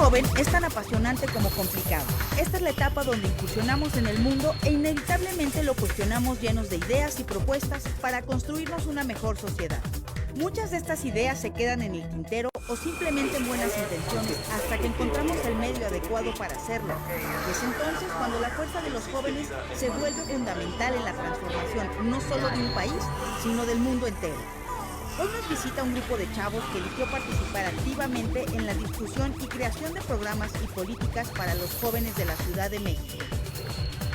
joven es tan apasionante como complicado. Esta es la etapa donde incursionamos en el mundo e inevitablemente lo cuestionamos llenos de ideas y propuestas para construirnos una mejor sociedad. Muchas de estas ideas se quedan en el tintero o simplemente en buenas intenciones hasta que encontramos el medio adecuado para hacerlo. Es entonces cuando la fuerza de los jóvenes se vuelve fundamental en la transformación no solo de un país, sino del mundo entero. Hoy nos visita un grupo de chavos que eligió participar activamente en la discusión y creación de programas y políticas para los jóvenes de la Ciudad de México.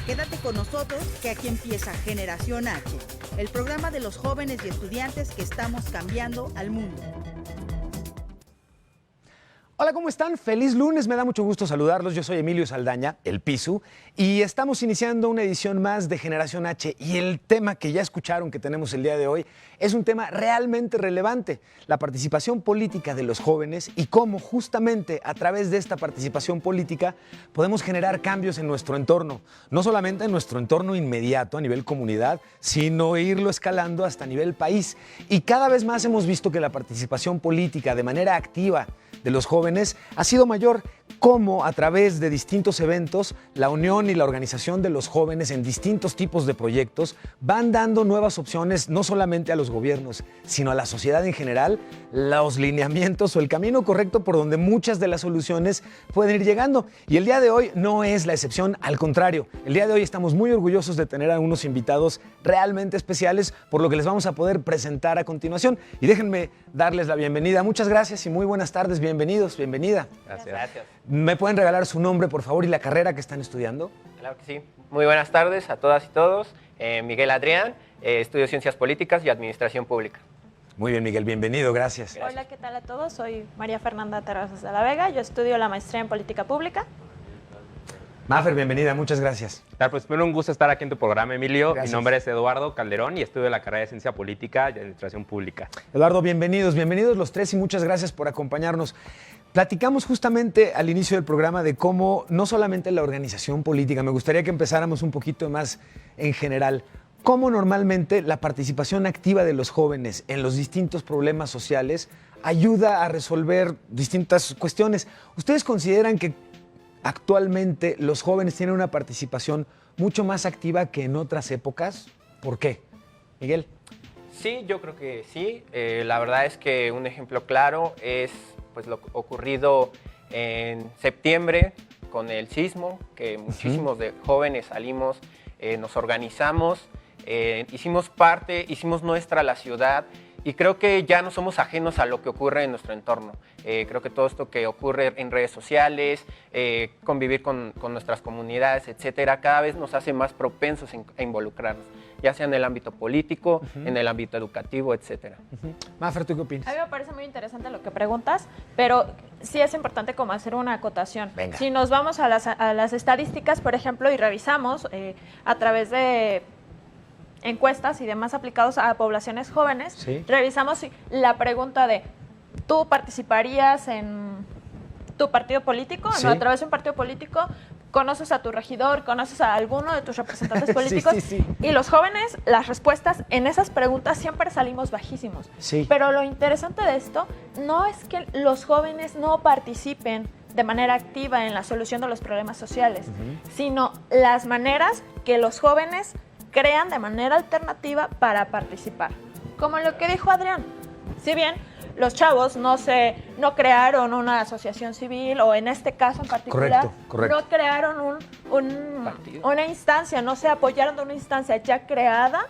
Quédate con nosotros que aquí empieza Generación H, el programa de los jóvenes y estudiantes que estamos cambiando al mundo. Hola, ¿cómo están? Feliz lunes, me da mucho gusto saludarlos. Yo soy Emilio Saldaña, el Pisu, y estamos iniciando una edición más de Generación H. Y el tema que ya escucharon que tenemos el día de hoy es un tema realmente relevante, la participación política de los jóvenes y cómo justamente a través de esta participación política podemos generar cambios en nuestro entorno, no solamente en nuestro entorno inmediato a nivel comunidad, sino irlo escalando hasta nivel país. Y cada vez más hemos visto que la participación política de manera activa de los jóvenes ha sido mayor, como a través de distintos eventos, la unión y la organización de los jóvenes en distintos tipos de proyectos van dando nuevas opciones no solamente a los gobiernos, sino a la sociedad en general, los lineamientos o el camino correcto por donde muchas de las soluciones pueden ir llegando. Y el día de hoy no es la excepción, al contrario, el día de hoy estamos muy orgullosos de tener a unos invitados realmente especiales, por lo que les vamos a poder presentar a continuación. Y déjenme darles la bienvenida. Muchas gracias y muy buenas tardes, bienvenidos, bienvenida. Gracias. ¿Me pueden regalar su nombre, por favor, y la carrera que están estudiando? Claro que sí. Muy buenas tardes a todas y todos. Miguel Adrián, estudio Ciencias Políticas y Administración Pública. Muy bien, Miguel, bienvenido, gracias. Hola, ¿qué tal a todos? Soy María Fernanda Terrazas de la Vega, yo estudio la maestría en Política Pública. Mafer, bienvenida, muchas gracias. Claro, pues primero un gusto estar aquí en tu programa, Emilio. Gracias. Mi nombre es Eduardo Calderón y estudio la carrera de Ciencia Política y Administración Pública. Eduardo, bienvenidos los tres y muchas gracias por acompañarnos. Platicamos justamente al inicio del programa de cómo no solamente la organización política, me gustaría que empezáramos un poquito más en general, cómo normalmente la participación activa de los jóvenes en los distintos problemas sociales ayuda a resolver distintas cuestiones. ¿Ustedes consideran que actualmente los jóvenes tienen una participación mucho más activa que en otras épocas? ¿Por qué? Miguel. Sí, yo creo que sí. La verdad es que un ejemplo claro es pues, lo ocurrido en septiembre con el sismo, que muchísimos de jóvenes salimos, nos organizamos, hicimos parte, hicimos nuestra la ciudad. Y creo que ya no somos ajenos a lo que ocurre en nuestro entorno. Creo que todo esto que ocurre en redes sociales, convivir con nuestras comunidades, etcétera, cada vez nos hace más propensos a involucrarnos, ya sea en el ámbito político, en el ámbito educativo, etcétera. Mafer, ¿tú qué opinas? A mí me parece muy interesante lo que preguntas, pero sí es importante como hacer una acotación. Venga. Si nos vamos a las estadísticas, por ejemplo, y revisamos a través de encuestas y demás aplicados a poblaciones jóvenes, sí, revisamos la pregunta de ¿tú participarías en tu partido político? Sí. ¿No? A través de un partido político, ¿conoces a tu regidor? ¿Conoces a alguno de tus representantes políticos? Sí. Y los jóvenes, las respuestas en esas preguntas siempre salimos bajísimos. Sí. Pero lo interesante de esto no es que los jóvenes no participen de manera activa en la solución de los problemas sociales, sino las maneras que los jóvenes crean de manera alternativa para participar. Como lo que dijo Adrián, si bien los chavos no crearon una asociación civil, o en este caso en particular, Correcto. no crearon una instancia, no se apoyaron de una instancia ya creada,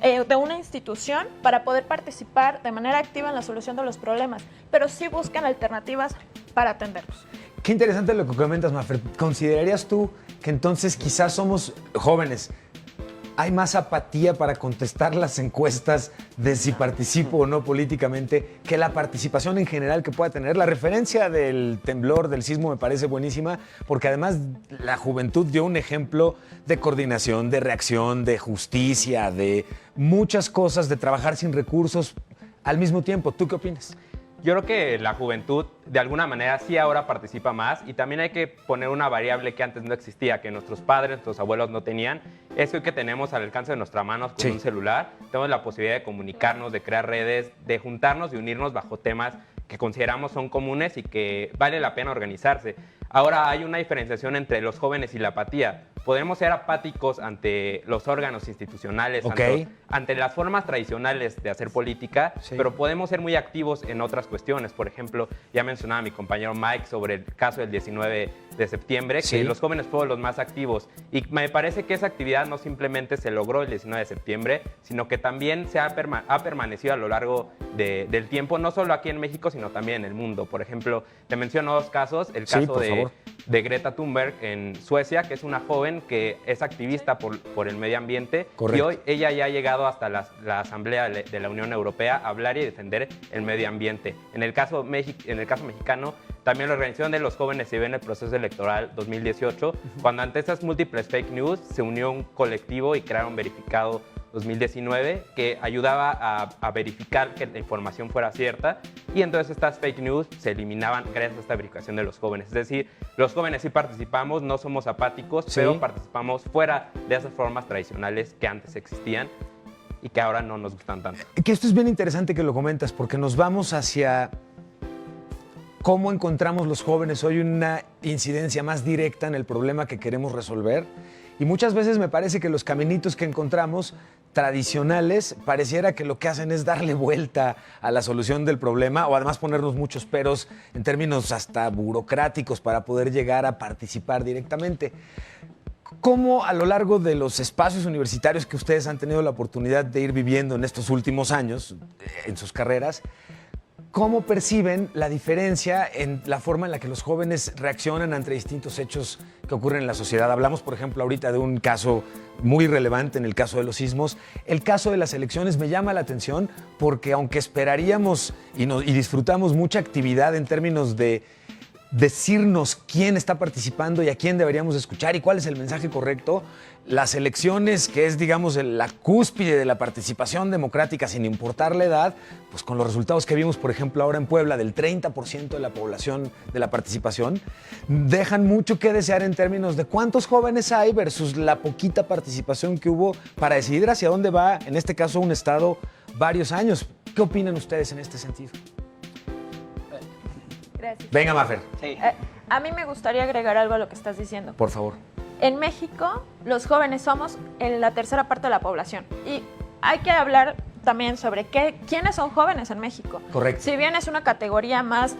de una institución, para poder participar de manera activa en la solución de los problemas, pero sí buscan alternativas para atenderlos. Qué interesante lo que comentas, Mafer. ¿Considerarías tú que entonces quizás somos jóvenes, hay más apatía para contestar las encuestas de si participo o no políticamente que la participación en general que pueda tener? La referencia del temblor, del sismo, me parece buenísima, porque además la juventud dio un ejemplo de coordinación, de reacción, de justicia, de muchas cosas, de trabajar sin recursos al mismo tiempo. ¿Tú qué opinas? Yo creo que la juventud de alguna manera sí ahora participa más, y también hay que poner una variable que antes no existía, que nuestros padres, nuestros abuelos no tenían. Es que tenemos al alcance de nuestras manos con un celular, tenemos la posibilidad de comunicarnos, de crear redes, de juntarnos y unirnos bajo temas que consideramos son comunes y que vale la pena organizarse. Ahora hay una diferenciación entre los jóvenes y la apatía. Podemos ser apáticos ante los órganos institucionales, ante las formas tradicionales de hacer política, pero podemos ser muy activos en otras cuestiones. Por ejemplo, ya mencionaba mi compañero Mike sobre el caso del 19 de septiembre, que los jóvenes fueron los más activos. Y me parece que esa actividad no simplemente se logró el 19 de septiembre, sino que también ha permanecido a lo largo del tiempo, no solo aquí en México, sino también en el mundo. Por ejemplo, te menciono dos casos. El caso de Greta Thunberg en Suecia, que es una joven que es activista por el medio ambiente. Y hoy ella ya ha llegado hasta la Asamblea de la Unión Europea a hablar y defender el medio ambiente. En el caso mexicano, también la Organización de los Jóvenes se ve en el proceso electoral 2018, cuando ante estas múltiples fake news se unió un colectivo y crearon Verificado 2019, que ayudaba a verificar que la información fuera cierta, y entonces estas fake news se eliminaban gracias a esta verificación de los jóvenes. Es decir, los jóvenes sí participamos, no somos apáticos, pero participamos fuera de esas formas tradicionales que antes existían y que ahora no nos gustan tanto. Que esto es bien interesante que lo comentas, porque nos vamos hacia cómo encontramos los jóvenes hoy una incidencia más directa en el problema que queremos resolver. Y muchas veces me parece que los caminitos que encontramos tradicionales pareciera que lo que hacen es darle vuelta a la solución del problema, o además ponernos muchos peros en términos hasta burocráticos para poder llegar a participar directamente. ¿Cómo a lo largo de los espacios universitarios que ustedes han tenido la oportunidad de ir viviendo en estos últimos años, en sus carreras, cómo perciben la diferencia en la forma en la que los jóvenes reaccionan ante distintos hechos que ocurren en la sociedad? Hablamos, por ejemplo, ahorita de un caso muy relevante en el caso de los sismos. El caso de las elecciones me llama la atención porque aunque esperaríamos y disfrutamos mucha actividad en términos de decirnos quién está participando y a quién deberíamos escuchar y cuál es el mensaje correcto, las elecciones, que es, digamos, la cúspide de la participación democrática sin importar la edad, pues con los resultados que vimos, por ejemplo, ahora en Puebla, del 30% de la población de la participación, dejan mucho que desear en términos de cuántos jóvenes hay versus la poquita participación que hubo para decidir hacia dónde va, en este caso, un estado varios años. ¿Qué opinan ustedes en este sentido? Gracias. Venga, Mafer. Sí. A mí me gustaría agregar algo a lo que estás diciendo. Por favor. En México, los jóvenes somos en la tercera parte de la población. Y hay que hablar también sobre quiénes son jóvenes en México. Correcto. Si bien es una categoría más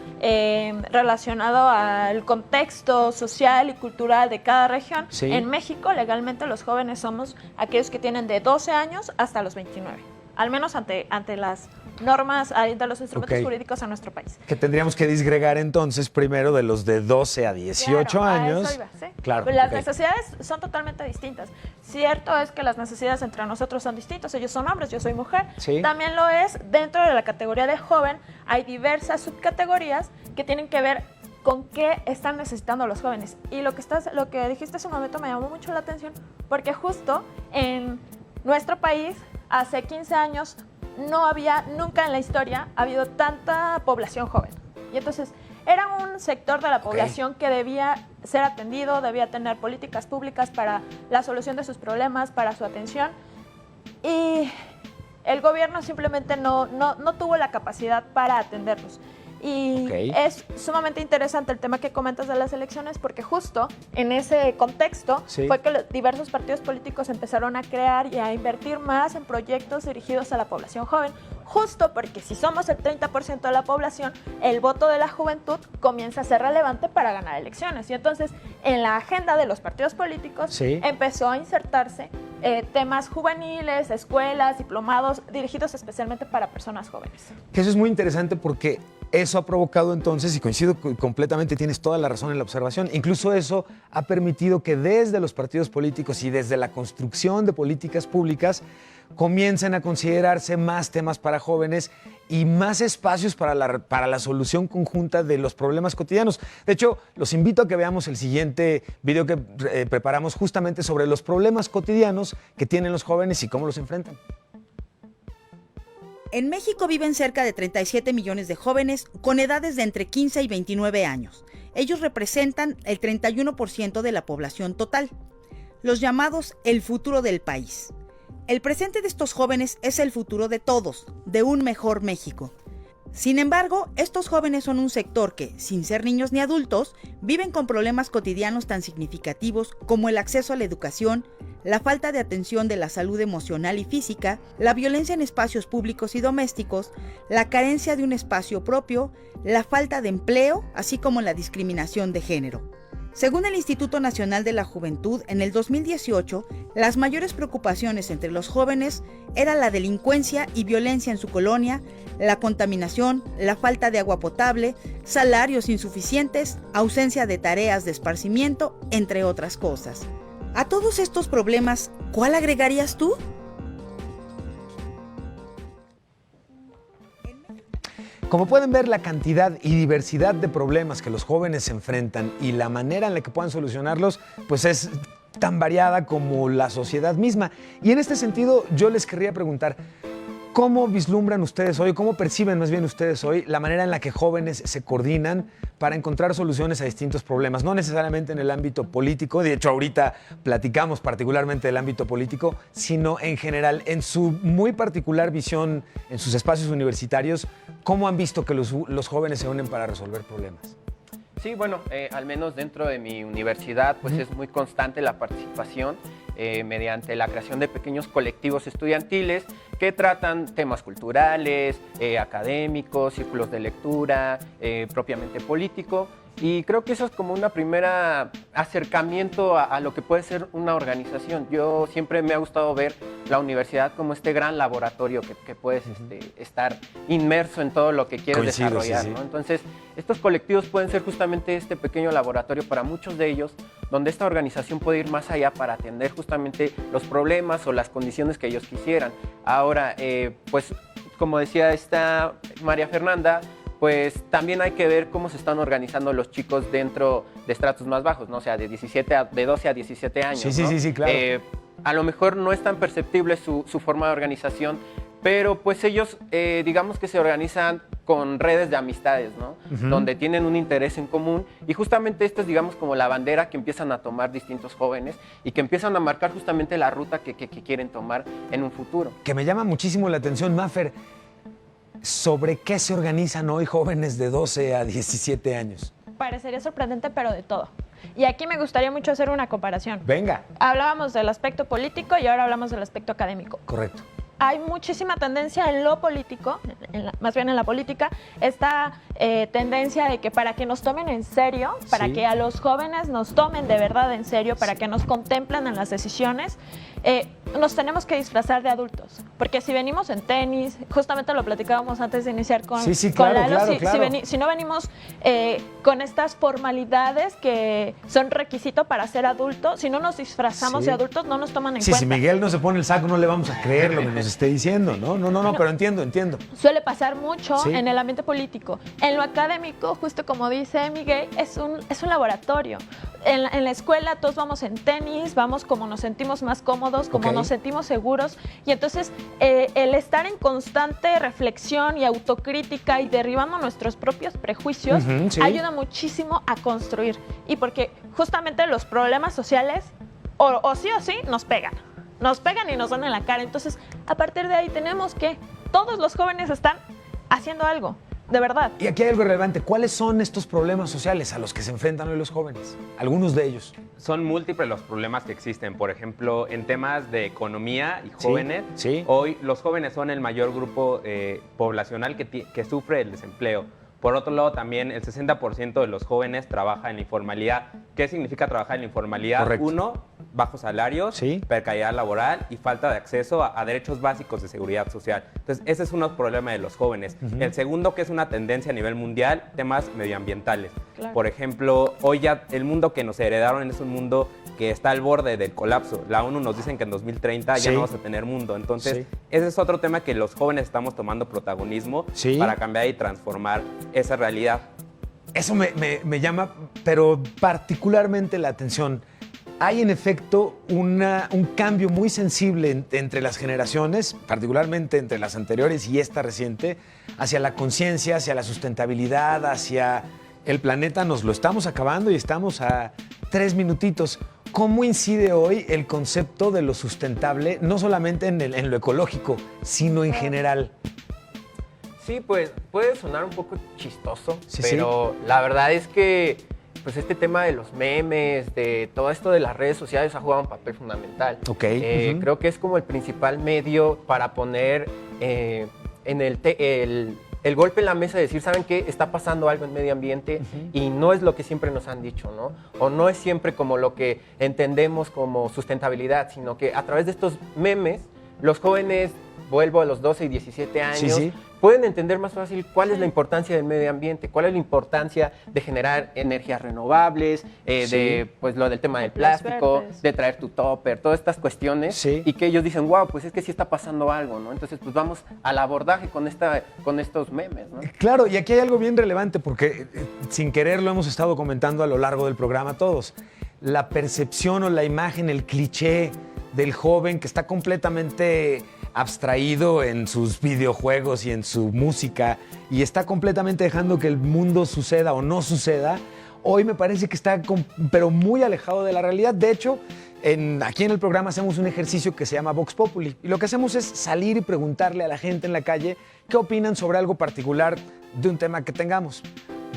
relacionado al contexto social y cultural de cada región, en México legalmente los jóvenes somos aquellos que tienen de 12 años hasta los 29. Al menos ante las normas, de los instrumentos jurídicos a nuestro país. Que tendríamos que disgregar entonces primero de los de 12 a 18 años. A eso iba, ¿sí? Claro. Pues las necesidades son totalmente distintas. Cierto es que las necesidades entre nosotros son distintas. Ellos son hombres, yo soy mujer. Sí. También lo es dentro de la categoría de joven. Hay diversas subcategorías que tienen que ver con qué están necesitando los jóvenes. Y lo que dijiste hace un momento me llamó mucho la atención, porque justo en nuestro país, hace 15 años, no había nunca en la historia habido tanta población joven. Y entonces era un sector de la población que debía ser atendido, debía tener políticas públicas para la solución de sus problemas, para su atención. Y el gobierno simplemente no tuvo la capacidad para atenderlos. Y es sumamente interesante el tema que comentas de las elecciones, porque justo en ese contexto fue que los diversos partidos políticos empezaron a crear y a invertir más en proyectos dirigidos a la población joven, justo porque si somos el 30% de la población, el voto de la juventud comienza a ser relevante para ganar elecciones. Y entonces en la agenda de los partidos políticos empezó a insertarse temas juveniles, escuelas, diplomados dirigidos especialmente para personas jóvenes. Que eso es muy interesante porque eso ha provocado entonces, y coincido completamente, tienes toda la razón en la observación, incluso eso ha permitido que desde los partidos políticos y desde la construcción de políticas públicas comiencen a considerarse más temas para jóvenes y más espacios para la solución conjunta de los problemas cotidianos. De hecho, los invito a que veamos el siguiente video que preparamos justamente sobre los problemas cotidianos que tienen los jóvenes y cómo los enfrentan. En México viven cerca de 37 millones de jóvenes con edades de entre 15 y 29 años. Ellos representan el 31% de la población total, los llamados el futuro del país. El presente de estos jóvenes es el futuro de todos, de un mejor México. Sin embargo, estos jóvenes son un sector que, sin ser niños ni adultos, viven con problemas cotidianos tan significativos como el acceso a la educación, la falta de atención de la salud emocional y física, la violencia en espacios públicos y domésticos, la carencia de un espacio propio, la falta de empleo, así como la discriminación de género. Según el Instituto Nacional de la Juventud, en el 2018, las mayores preocupaciones entre los jóvenes eran la delincuencia y violencia en su colonia, la contaminación, la falta de agua potable, salarios insuficientes, ausencia de tareas de esparcimiento, entre otras cosas. A todos estos problemas, ¿cuál agregarías tú? Como pueden ver, la cantidad y diversidad de problemas que los jóvenes se enfrentan y la manera en la que puedan solucionarlos, pues es tan variada como la sociedad misma. Y en este sentido, yo les querría preguntar, ¿cómo vislumbran ustedes hoy, cómo perciben más bien ustedes hoy la manera en la que jóvenes se coordinan para encontrar soluciones a distintos problemas? No necesariamente en el ámbito político, de hecho ahorita platicamos particularmente del ámbito político, sino en general, en su muy particular visión, en sus espacios universitarios, ¿cómo han visto que los jóvenes se unen para resolver problemas? Sí, bueno, al menos dentro de mi universidad, pues es muy constante la participación mediante la creación de pequeños colectivos estudiantiles que tratan temas culturales, académicos, círculos de lectura, propiamente político. Y creo que eso es como una primera acercamiento a lo que puede ser una organización. Yo siempre me ha gustado ver la universidad como este gran laboratorio que puedes estar inmerso en todo lo que quieres desarrollar, sí, sí. ¿No? Entonces, estos colectivos pueden ser justamente este pequeño laboratorio para muchos de ellos, donde esta organización puede ir más allá para atender justamente los problemas o las condiciones que ellos quisieran. Ahora, pues, como decía esta María Fernanda, pues también hay que ver cómo se están organizando los chicos dentro de estratos más bajos, ¿no? O sea, de 12 a 17 años. Sí, ¿no? sí, claro. A lo mejor no es tan perceptible su forma de organización, pero pues ellos, digamos que se organizan con redes de amistades, ¿no? Donde tienen un interés en común y justamente esto es, digamos, como la bandera que empiezan a tomar distintos jóvenes y que empiezan a marcar justamente la ruta que quieren tomar en un futuro. Que me llama muchísimo la atención, Mafer, ¿sobre qué se organizan hoy jóvenes de 12 a 17 años? Parecería sorprendente, pero de todo. Y aquí me gustaría mucho hacer una comparación. Venga. Hablábamos del aspecto político y ahora hablamos del aspecto académico. Correcto. Hay muchísima tendencia en lo político, más bien en la política, esta tendencia de que para que nos tomen en serio, para que a los jóvenes nos tomen de verdad en serio, para que nos contemplen en las decisiones, nos tenemos que disfrazar de adultos. Porque si venimos en tenis, justamente lo platicábamos antes de iniciar con Lalo, si no venimos con estas formalidades que son requisito para ser adultos, si no nos disfrazamos de adultos, no nos toman en cuenta. Si Miguel no se pone el saco, no le vamos a creer lo que nos esté diciendo, ¿no? No, pero entiendo. Suele pasar mucho en el ambiente político. En lo académico, justo como dice Miguel, es un laboratorio. En la escuela todos vamos en tenis, vamos como nos sentimos más cómodos, como nos sentimos seguros. Y entonces el estar en constante reflexión y autocrítica y derribando nuestros propios prejuicios ayuda muchísimo a construir. Y porque justamente los problemas sociales o sí nos pegan. Nos pegan y nos dan en la cara. Entonces, a partir de ahí tenemos que todos los jóvenes están haciendo algo, de verdad. Y aquí hay algo relevante. ¿Cuáles son estos problemas sociales a los que se enfrentan hoy los jóvenes? Algunos de ellos. Son múltiples los problemas que existen. Por ejemplo, en temas de economía y jóvenes, hoy los jóvenes son el mayor grupo poblacional que sufre el desempleo. Por otro lado, también el 60% de los jóvenes trabaja en la informalidad. ¿Qué significa trabajar en la informalidad? Correcto. Uno, bajos salarios, precariedad laboral y falta de acceso a derechos básicos de seguridad social. Entonces, ese es uno problema de los jóvenes. El segundo, que es una tendencia a nivel mundial, temas medioambientales. Claro. Por ejemplo, hoy ya el mundo que nos heredaron es un mundo que está al borde del colapso. La ONU nos dicen que en 2030 ya no vamos a tener mundo. Entonces, ese es otro tema que los jóvenes estamos tomando protagonismo para cambiar y transformar esa realidad. Eso me llama, pero particularmente la atención. Hay en efecto un cambio muy sensible entre las generaciones, particularmente entre las anteriores y esta reciente, hacia la conciencia, hacia la sustentabilidad, hacia el planeta. Nos lo estamos acabando y estamos a 3 minutitos. ¿Cómo incide hoy el concepto de lo sustentable, no solamente en lo ecológico, sino en general? Sí, pues puede sonar un poco chistoso, Sí, pero la verdad es que pues este tema de los memes, de todo esto de las redes sociales ha jugado un papel fundamental. Ok. Creo que es como el principal medio para poner en el golpe en la mesa y decir, ¿saben qué? Está pasando algo en medio ambiente y no es lo que siempre nos han dicho, ¿no? O no es siempre como lo que entendemos como sustentabilidad, sino que a través de estos memes, los jóvenes, vuelvo a los 12 y 17 años, pueden entender más fácil cuál es la importancia del medio ambiente, cuál es la importancia de generar energías renovables, de pues lo del tema del plástico, de traer tu topper, todas estas cuestiones, y que ellos dicen, wow, pues es que sí está pasando algo, ¿no? Entonces, pues vamos al abordaje con estos memes, ¿no? Claro, y aquí hay algo bien relevante porque sin querer lo hemos estado comentando a lo largo del programa todos. La percepción o la imagen, el cliché del joven que está completamente abstraído en sus videojuegos y en su música y está completamente dejando que el mundo suceda o no suceda, hoy me parece que está pero muy alejado de la realidad. De hecho, aquí en el programa hacemos un ejercicio que se llama Vox Populi y lo que hacemos es salir y preguntarle a la gente en la calle qué opinan sobre algo particular de un tema que tengamos.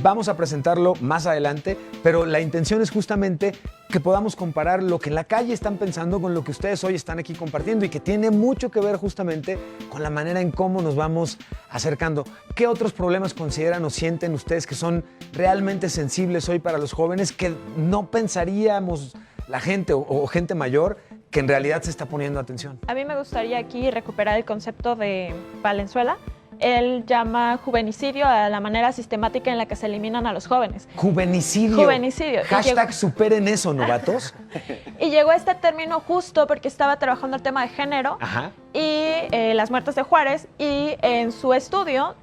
Vamos a presentarlo más adelante, pero la intención es justamente que podamos comparar lo que en la calle están pensando con lo que ustedes hoy están aquí compartiendo y que tiene mucho que ver justamente con la manera en cómo nos vamos acercando. ¿Qué otros problemas consideran o sienten ustedes que son realmente sensibles hoy para los jóvenes que no pensaríamos la gente o gente mayor que en realidad se está poniendo atención? A mí me gustaría aquí recuperar el concepto de Valenzuela. Él llama juvenicidio a la manera sistemática en la que se eliminan a los jóvenes. Juvenicidio. Juvenicidio. Hashtag superen eso, novatos. Y llegó a este término justo porque estaba trabajando el tema de género y las muertes de Juárez, y en su estudio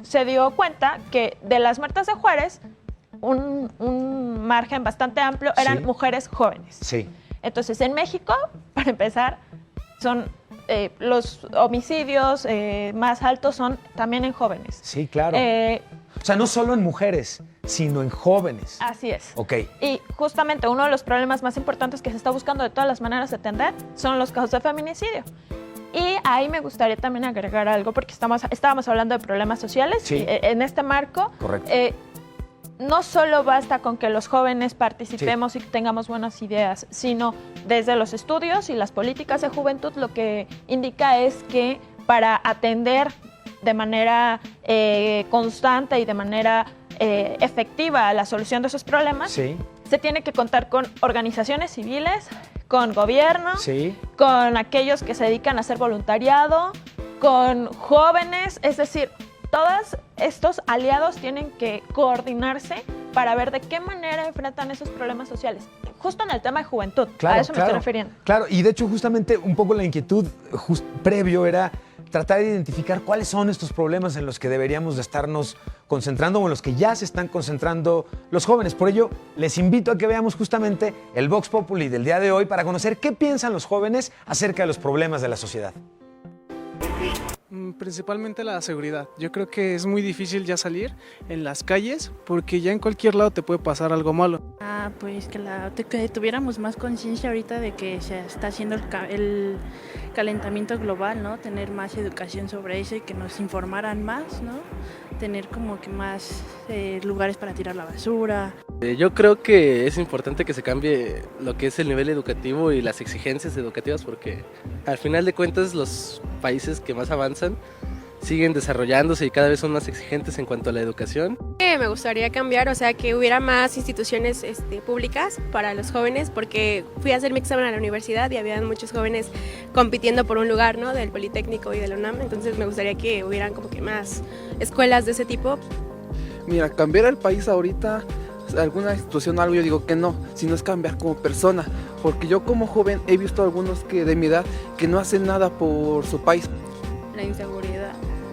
se dio cuenta que de las muertes de Juárez, un margen bastante amplio eran mujeres jóvenes. Sí. Entonces, en México, para empezar, son los homicidios más altos son también en jóvenes. Sí, claro. O sea, no solo en mujeres, sino en jóvenes. Así es. Ok. Y justamente uno de los problemas más importantes que se está buscando de todas las maneras de atender son los casos de feminicidio. Y ahí me gustaría también agregar algo, porque estábamos hablando de problemas sociales. Y en este marco, correcto. No solo basta con que los jóvenes participemos y que tengamos buenas ideas, sino desde los estudios y las políticas de juventud lo que indica es que para atender de manera constante y de manera efectiva la solución de esos problemas, se tiene que contar con organizaciones civiles, con gobierno, con aquellos que se dedican a hacer voluntariado, con jóvenes, es decir, todos estos aliados tienen que coordinarse para ver de qué manera enfrentan esos problemas sociales. Justo en el tema de juventud, a eso me estoy refiriendo. Claro, y de hecho justamente un poco la inquietud previo era tratar de identificar cuáles son estos problemas en los que deberíamos de estarnos concentrando o en los que ya se están concentrando los jóvenes. Por ello, les invito a que veamos justamente el Vox Populi del día de hoy para conocer qué piensan los jóvenes acerca de los problemas de la sociedad. Principalmente la seguridad. Yo creo que es muy difícil ya salir en las calles porque ya en cualquier lado te puede pasar algo malo. Pues que tuviéramos más conciencia ahorita de que se está haciendo el calentamiento global, ¿no? Tener más educación sobre eso y que nos informaran más, ¿no? Tener como que más lugares para tirar la basura. Yo creo que es importante que se cambie lo que es el nivel educativo y las exigencias educativas porque al final de cuentas los países que más avanzan siguen desarrollándose y cada vez son más exigentes en cuanto a la educación. Me gustaría cambiar, o sea, que hubiera más instituciones públicas para los jóvenes, porque fui a hacer mi examen a la universidad y había muchos jóvenes compitiendo por un lugar, ¿no? Del Politécnico y del UNAM, entonces me gustaría que hubieran como que más escuelas de ese tipo. Mira, cambiar el país ahorita, alguna institución o algo, yo digo que no, sino es cambiar como persona, porque yo como joven he visto algunos que de mi edad que no hacen nada por su país. La inseguridad,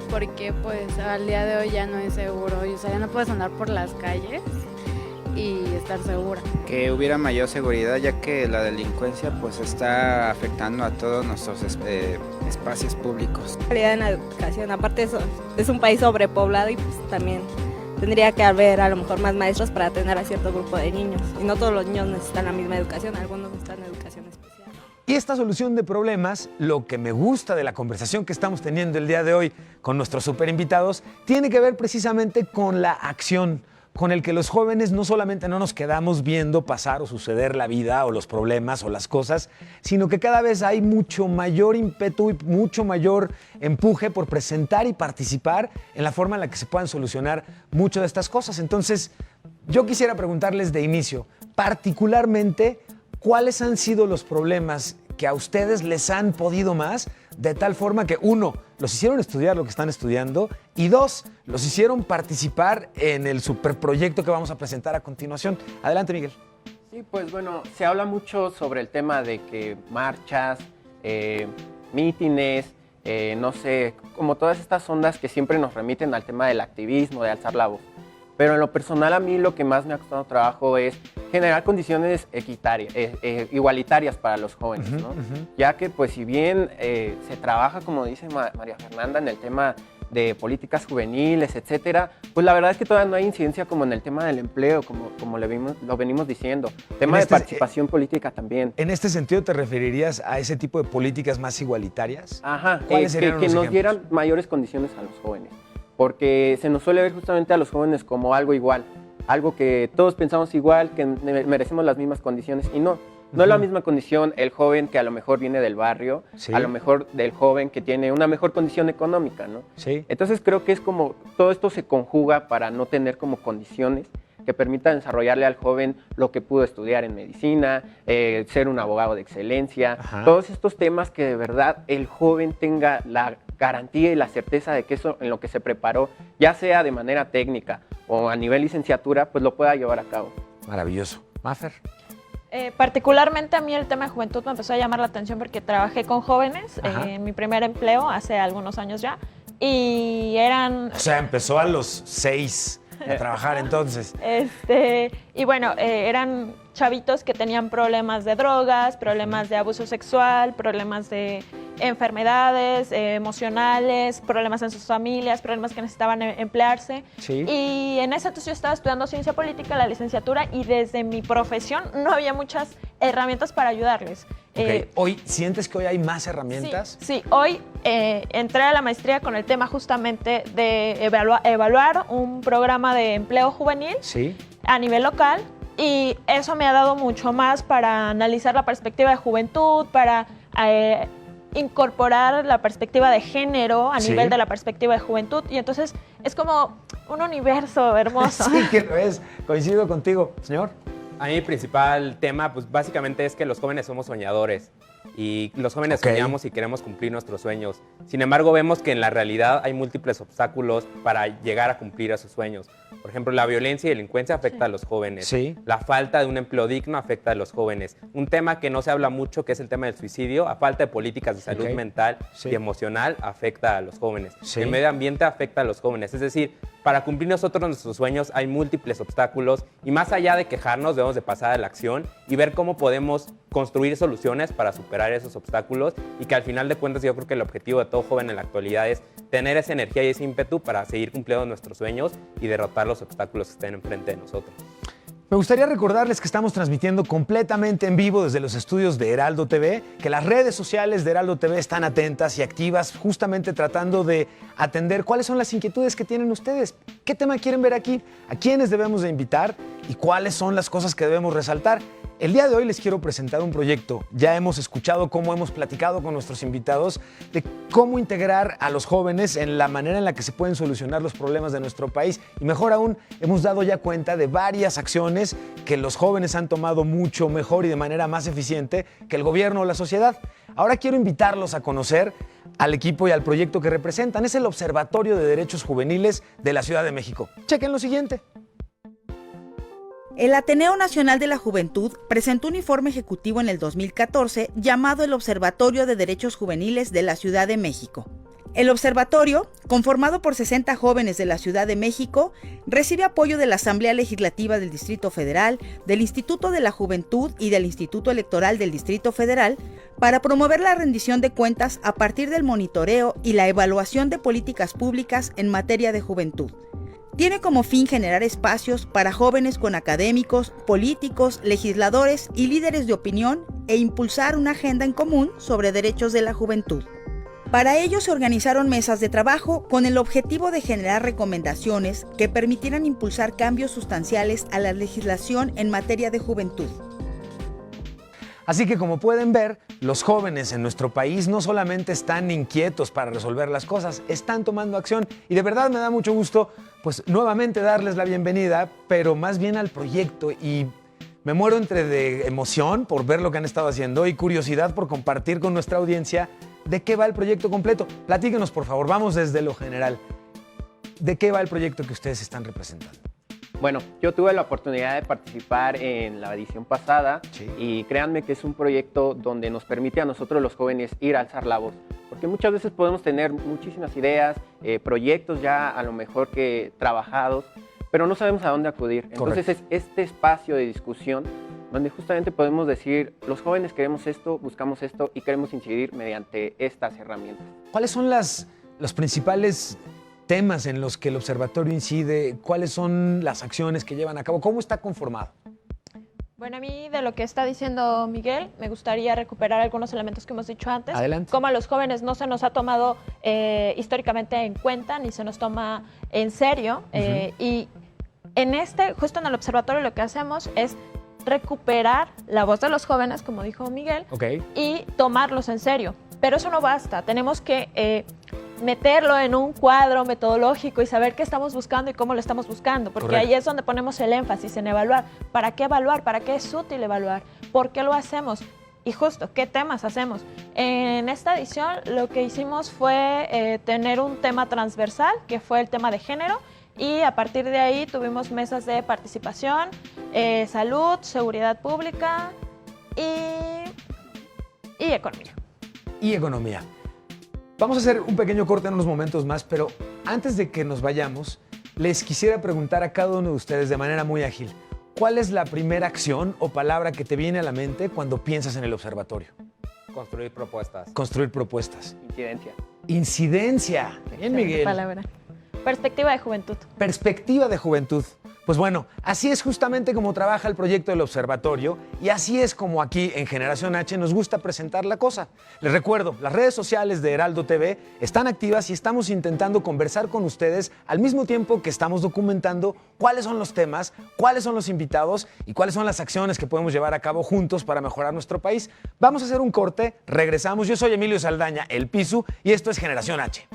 porque pues al día de hoy ya no es seguro, o sea, ya no puedes andar por las calles y estar segura. Que hubiera mayor seguridad, ya que la delincuencia pues está afectando a todos nuestros espacios públicos. Calidad en la educación, aparte eso, es un país sobrepoblado y pues también tendría que haber a lo mejor más maestros para atender a cierto grupo de niños, y no todos los niños necesitan la misma educación, algunos necesitan educación especial. Y esta solución de problemas, lo que me gusta de la conversación que estamos teniendo el día de hoy con nuestros super invitados, tiene que ver precisamente con la acción, con el que los jóvenes no solamente no nos quedamos viendo pasar o suceder la vida o los problemas o las cosas, sino que cada vez hay mucho mayor ímpetu y mucho mayor empuje por presentar y participar en la forma en la que se puedan solucionar muchas de estas cosas. Entonces, yo quisiera preguntarles de inicio, particularmente, ¿cuáles han sido los problemas que a ustedes les han podido más, de tal forma que, uno, los hicieron estudiar lo que están estudiando y dos, los hicieron participar en el superproyecto que vamos a presentar a continuación? Adelante, Miguel. Sí, pues bueno, se habla mucho sobre el tema de que marchas, mítines, no sé, como todas estas ondas que siempre nos remiten al tema del activismo, de alzar la voz. Pero en lo personal a mí lo que más me ha costado trabajo es generar condiciones igualitarias para los jóvenes, ¿no? Ya que pues si bien se trabaja, como dice María Fernanda, en el tema de políticas juveniles, etcétera, pues la verdad es que todavía no hay incidencia como en el tema del empleo, como lo venimos diciendo. Tema de participación política también. ¿En este sentido te referirías a ese tipo de políticas más igualitarias? Ajá, ¿Cuáles serían que los nos ejemplos? dieran mayores condiciones a los jóvenes. Porque se nos suele ver justamente a los jóvenes como algo igual, algo que todos pensamos igual, que merecemos las mismas condiciones, y no es la misma condición el joven que a lo mejor viene del barrio, sí, a lo mejor del joven que tiene una mejor condición económica, ¿no? Sí. Entonces creo que es como todo esto se conjuga para no tener como condiciones que permitan desarrollarle al joven lo que pudo estudiar en medicina, ser un abogado de excelencia, todos estos temas que de verdad el joven tenga la garantía y la certeza de que eso en lo que se preparó, ya sea de manera técnica o a nivel licenciatura, pues lo pueda llevar a cabo. Maravilloso. Mafer. Particularmente a mí el tema de juventud me empezó a llamar la atención porque trabajé con jóvenes en mi primer empleo hace algunos años ya, y eran... O sea, empezó a los 6 a trabajar entonces. Y bueno, eran chavitos que tenían problemas de drogas, problemas de abuso sexual, problemas de enfermedades emocionales, problemas en sus familias, problemas que necesitaban emplearse. Sí. Y en ese entonces yo estaba estudiando ciencia política, la licenciatura, y desde mi profesión no había muchas herramientas para ayudarles. ¿Hoy sientes que hoy hay más herramientas? Sí, hoy entré a la maestría con el tema justamente de evaluar un programa de empleo juvenil a nivel local, y eso me ha dado mucho más para analizar la perspectiva de juventud, para incorporar la perspectiva de género a nivel de la perspectiva de juventud, y entonces es como un universo hermoso. Sí, que lo es. Coincido contigo, señor. A mí mi principal tema, pues básicamente es que los jóvenes somos soñadores y los jóvenes soñamos y queremos cumplir nuestros sueños. Sin embargo, vemos que en la realidad hay múltiples obstáculos para llegar a cumplir a sus sueños. Por ejemplo, la violencia y delincuencia afecta a los jóvenes. La falta de un empleo digno afecta a los jóvenes. Un tema que no se habla mucho, que es el tema del suicidio, a falta de políticas de salud mental y emocional, afecta a los jóvenes. El medio ambiente afecta a los jóvenes. Es decir, para cumplir nosotros nuestros sueños hay múltiples obstáculos, y más allá de quejarnos debemos de pasar a la acción y ver cómo podemos construir soluciones para superar esos obstáculos, y que al final de cuentas yo creo que el objetivo de todo joven en la actualidad es tener esa energía y ese ímpetu para seguir cumpliendo nuestros sueños y derrotar los obstáculos que estén enfrente de nosotros. Me gustaría recordarles que estamos transmitiendo completamente en vivo desde los estudios de Heraldo TV, que las redes sociales de Heraldo TV están atentas y activas, justamente tratando de atender cuáles son las inquietudes que tienen ustedes. ¿Qué tema quieren ver aquí? ¿A quiénes debemos de invitar? ¿Y cuáles son las cosas que debemos resaltar? El día de hoy les quiero presentar un proyecto. Ya hemos escuchado cómo hemos platicado con nuestros invitados de cómo integrar a los jóvenes en la manera en la que se pueden solucionar los problemas de nuestro país. Y mejor aún, hemos dado ya cuenta de varias acciones que los jóvenes han tomado mucho mejor y de manera más eficiente que el gobierno o la sociedad. Ahora quiero invitarlos a conocer al equipo y al proyecto que representan. Es el Observatorio de Derechos Juveniles de la Ciudad de México. Chequen lo siguiente. El Ateneo Nacional de la Juventud presentó un informe ejecutivo en el 2014 llamado el Observatorio de Derechos Juveniles de la Ciudad de México. El observatorio, conformado por 60 jóvenes de la Ciudad de México, recibe apoyo de la Asamblea Legislativa del Distrito Federal, del Instituto de la Juventud y del Instituto Electoral del Distrito Federal para promover la rendición de cuentas a partir del monitoreo y la evaluación de políticas públicas en materia de juventud. Tiene como fin generar espacios para jóvenes con académicos, políticos, legisladores y líderes de opinión e impulsar una agenda en común sobre derechos de la juventud. Para ello se organizaron mesas de trabajo con el objetivo de generar recomendaciones que permitieran impulsar cambios sustanciales a la legislación en materia de juventud. Así que como pueden ver, los jóvenes en nuestro país no solamente están inquietos para resolver las cosas, están tomando acción y de verdad me da mucho gusto pues nuevamente darles la bienvenida, pero más bien al proyecto y me muero entre de emoción por ver lo que han estado haciendo y curiosidad por compartir con nuestra audiencia de qué va el proyecto completo. Platíquenos, por favor, vamos desde lo general. ¿De qué va el proyecto que ustedes están representando? Bueno, yo tuve la oportunidad de participar en la edición pasada y créanme que es un proyecto donde nos permite a nosotros los jóvenes ir a alzar la voz. Porque muchas veces podemos tener muchísimas ideas, proyectos ya a lo mejor que trabajados, pero no sabemos a dónde acudir. Entonces es este espacio de discusión donde justamente podemos decir, los jóvenes queremos esto, buscamos esto y queremos incidir mediante estas herramientas. ¿Cuáles son los principales temas en los que el observatorio incide? ¿Cuáles son las acciones que llevan a cabo? ¿Cómo está conformado? Bueno, a mí de lo que está diciendo Miguel, me gustaría recuperar algunos elementos que hemos dicho antes. Adelante. Como a los jóvenes no se nos ha tomado históricamente en cuenta, ni se nos toma en serio. Y justo en el observatorio lo que hacemos es recuperar la voz de los jóvenes, como dijo Miguel, y tomarlos en serio. Pero eso no basta, tenemos que meterlo en un cuadro metodológico y saber qué estamos buscando y cómo lo estamos buscando, porque ahí es donde ponemos el énfasis en evaluar. ¿Para qué evaluar? ¿Para qué es útil evaluar? ¿Por qué lo hacemos? Y justo, ¿qué temas hacemos? En esta edición lo que hicimos fue tener un tema transversal, que fue el tema de género, y a partir de ahí tuvimos mesas de participación, salud, seguridad pública y economía. Y economía. Vamos a hacer un pequeño corte en unos momentos más, pero antes de que nos vayamos, les quisiera preguntar a cada uno de ustedes de manera muy ágil, ¿cuál es la primera acción o palabra que te viene a la mente cuando piensas en el observatorio? Construir propuestas. Construir propuestas. Incidencia. Incidencia. Bien, Miguel. Palabra. Perspectiva de juventud. Perspectiva de juventud. Pues bueno, así es justamente como trabaja el proyecto del observatorio y así es como aquí en Generación H nos gusta presentar la cosa. Les recuerdo, las redes sociales de Heraldo TV están activas y estamos intentando conversar con ustedes al mismo tiempo que estamos documentando cuáles son los temas, cuáles son los invitados y cuáles son las acciones que podemos llevar a cabo juntos para mejorar nuestro país. Vamos a hacer un corte, regresamos. Yo soy Emilio Saldaña, el Pisu, y esto es Generación H.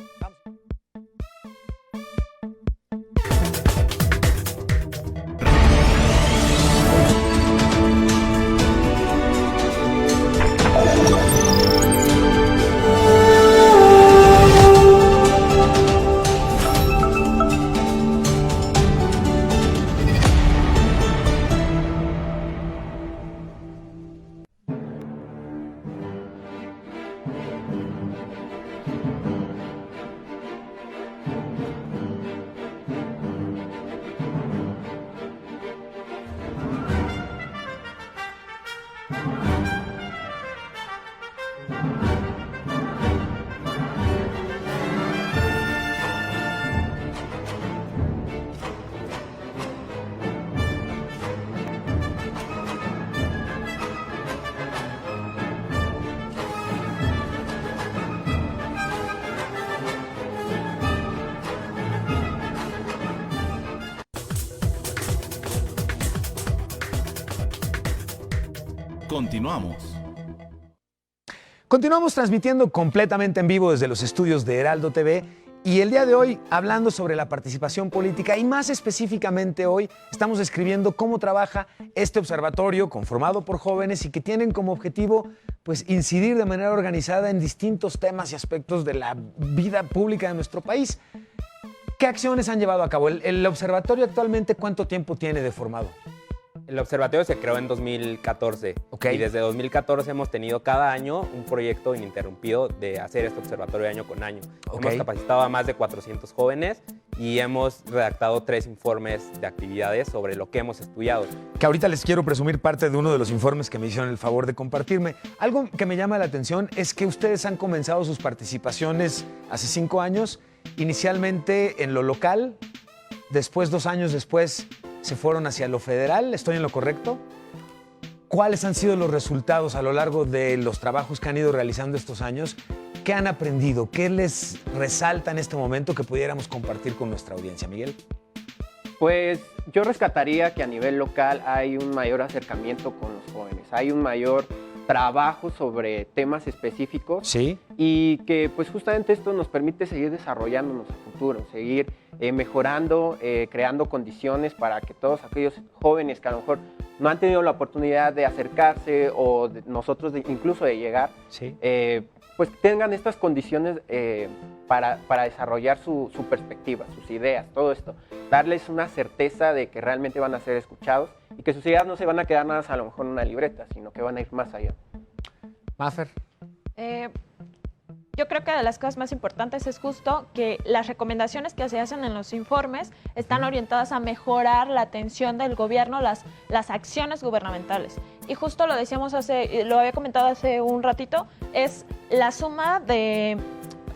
Continuamos. Continuamos transmitiendo completamente en vivo desde los estudios de Heraldo TV y el día de hoy hablando sobre la participación política y más específicamente hoy estamos describiendo cómo trabaja este observatorio conformado por jóvenes y que tienen como objetivo pues incidir de manera organizada en distintos temas y aspectos de la vida pública de nuestro país. ¿Qué acciones han llevado a cabo? ¿El observatorio actualmente cuánto tiempo tiene de formado? El observatorio se creó en 2014 y desde 2014 hemos tenido cada año un proyecto ininterrumpido de hacer este observatorio año con año. Hemos capacitado a más de 400 jóvenes y hemos redactado 3 informes de actividades sobre lo que hemos estudiado. Que ahorita les quiero presumir parte de uno de los informes que me hicieron el favor de compartirme. Algo que me llama la atención es que ustedes han comenzado sus participaciones hace 5 años, inicialmente en lo local, después 2 años después se fueron hacia lo federal. ¿Estoy en lo correcto? ¿Cuáles han sido los resultados a lo largo de los trabajos que han ido realizando estos años? ¿Qué han aprendido? ¿Qué les resalta en este momento que pudiéramos compartir con nuestra audiencia, Miguel? Pues yo rescataría que a nivel local hay un mayor acercamiento con los jóvenes, hay un mayor trabajo sobre temas específicos. Sí. Y que pues justamente esto nos permite seguir desarrollándonos a futuro, seguir mejorando, creando condiciones para que todos aquellos jóvenes que a lo mejor no han tenido la oportunidad de acercarse o nosotros incluso de llegar, sí, pues tengan estas condiciones para desarrollar su perspectiva, sus ideas, todo esto. Darles una certeza de que realmente van a ser escuchados y que sus ideas no se van a quedar nada más a lo mejor en una libreta, sino que van a ir más allá. Mafer. Yo creo que de las cosas más importantes es justo que las recomendaciones que se hacen en los informes están orientadas a mejorar la atención del gobierno, las acciones gubernamentales. Y justo lo decíamos lo había comentado hace un ratito, es la suma de...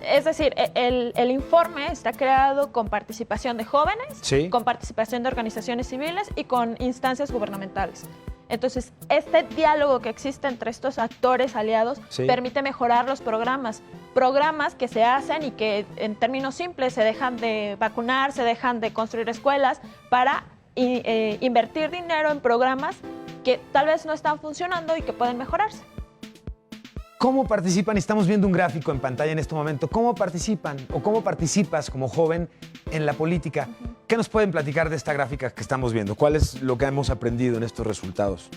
Es decir, el informe está creado con participación de jóvenes, sí, con participación de organizaciones civiles y con instancias gubernamentales. Entonces, este diálogo que existe entre estos actores aliados sí, permite mejorar los programas que se hacen y que en términos simples se dejan de vacunar, se dejan de construir escuelas para invertir dinero en programas que tal vez no están funcionando y que pueden mejorarse. ¿Cómo participan? Estamos viendo un gráfico en pantalla en este momento. ¿Cómo participan o cómo participas como joven en la política? ¿Qué nos pueden platicar de esta gráfica que estamos viendo? ¿Cuál es lo que hemos aprendido en estos resultados?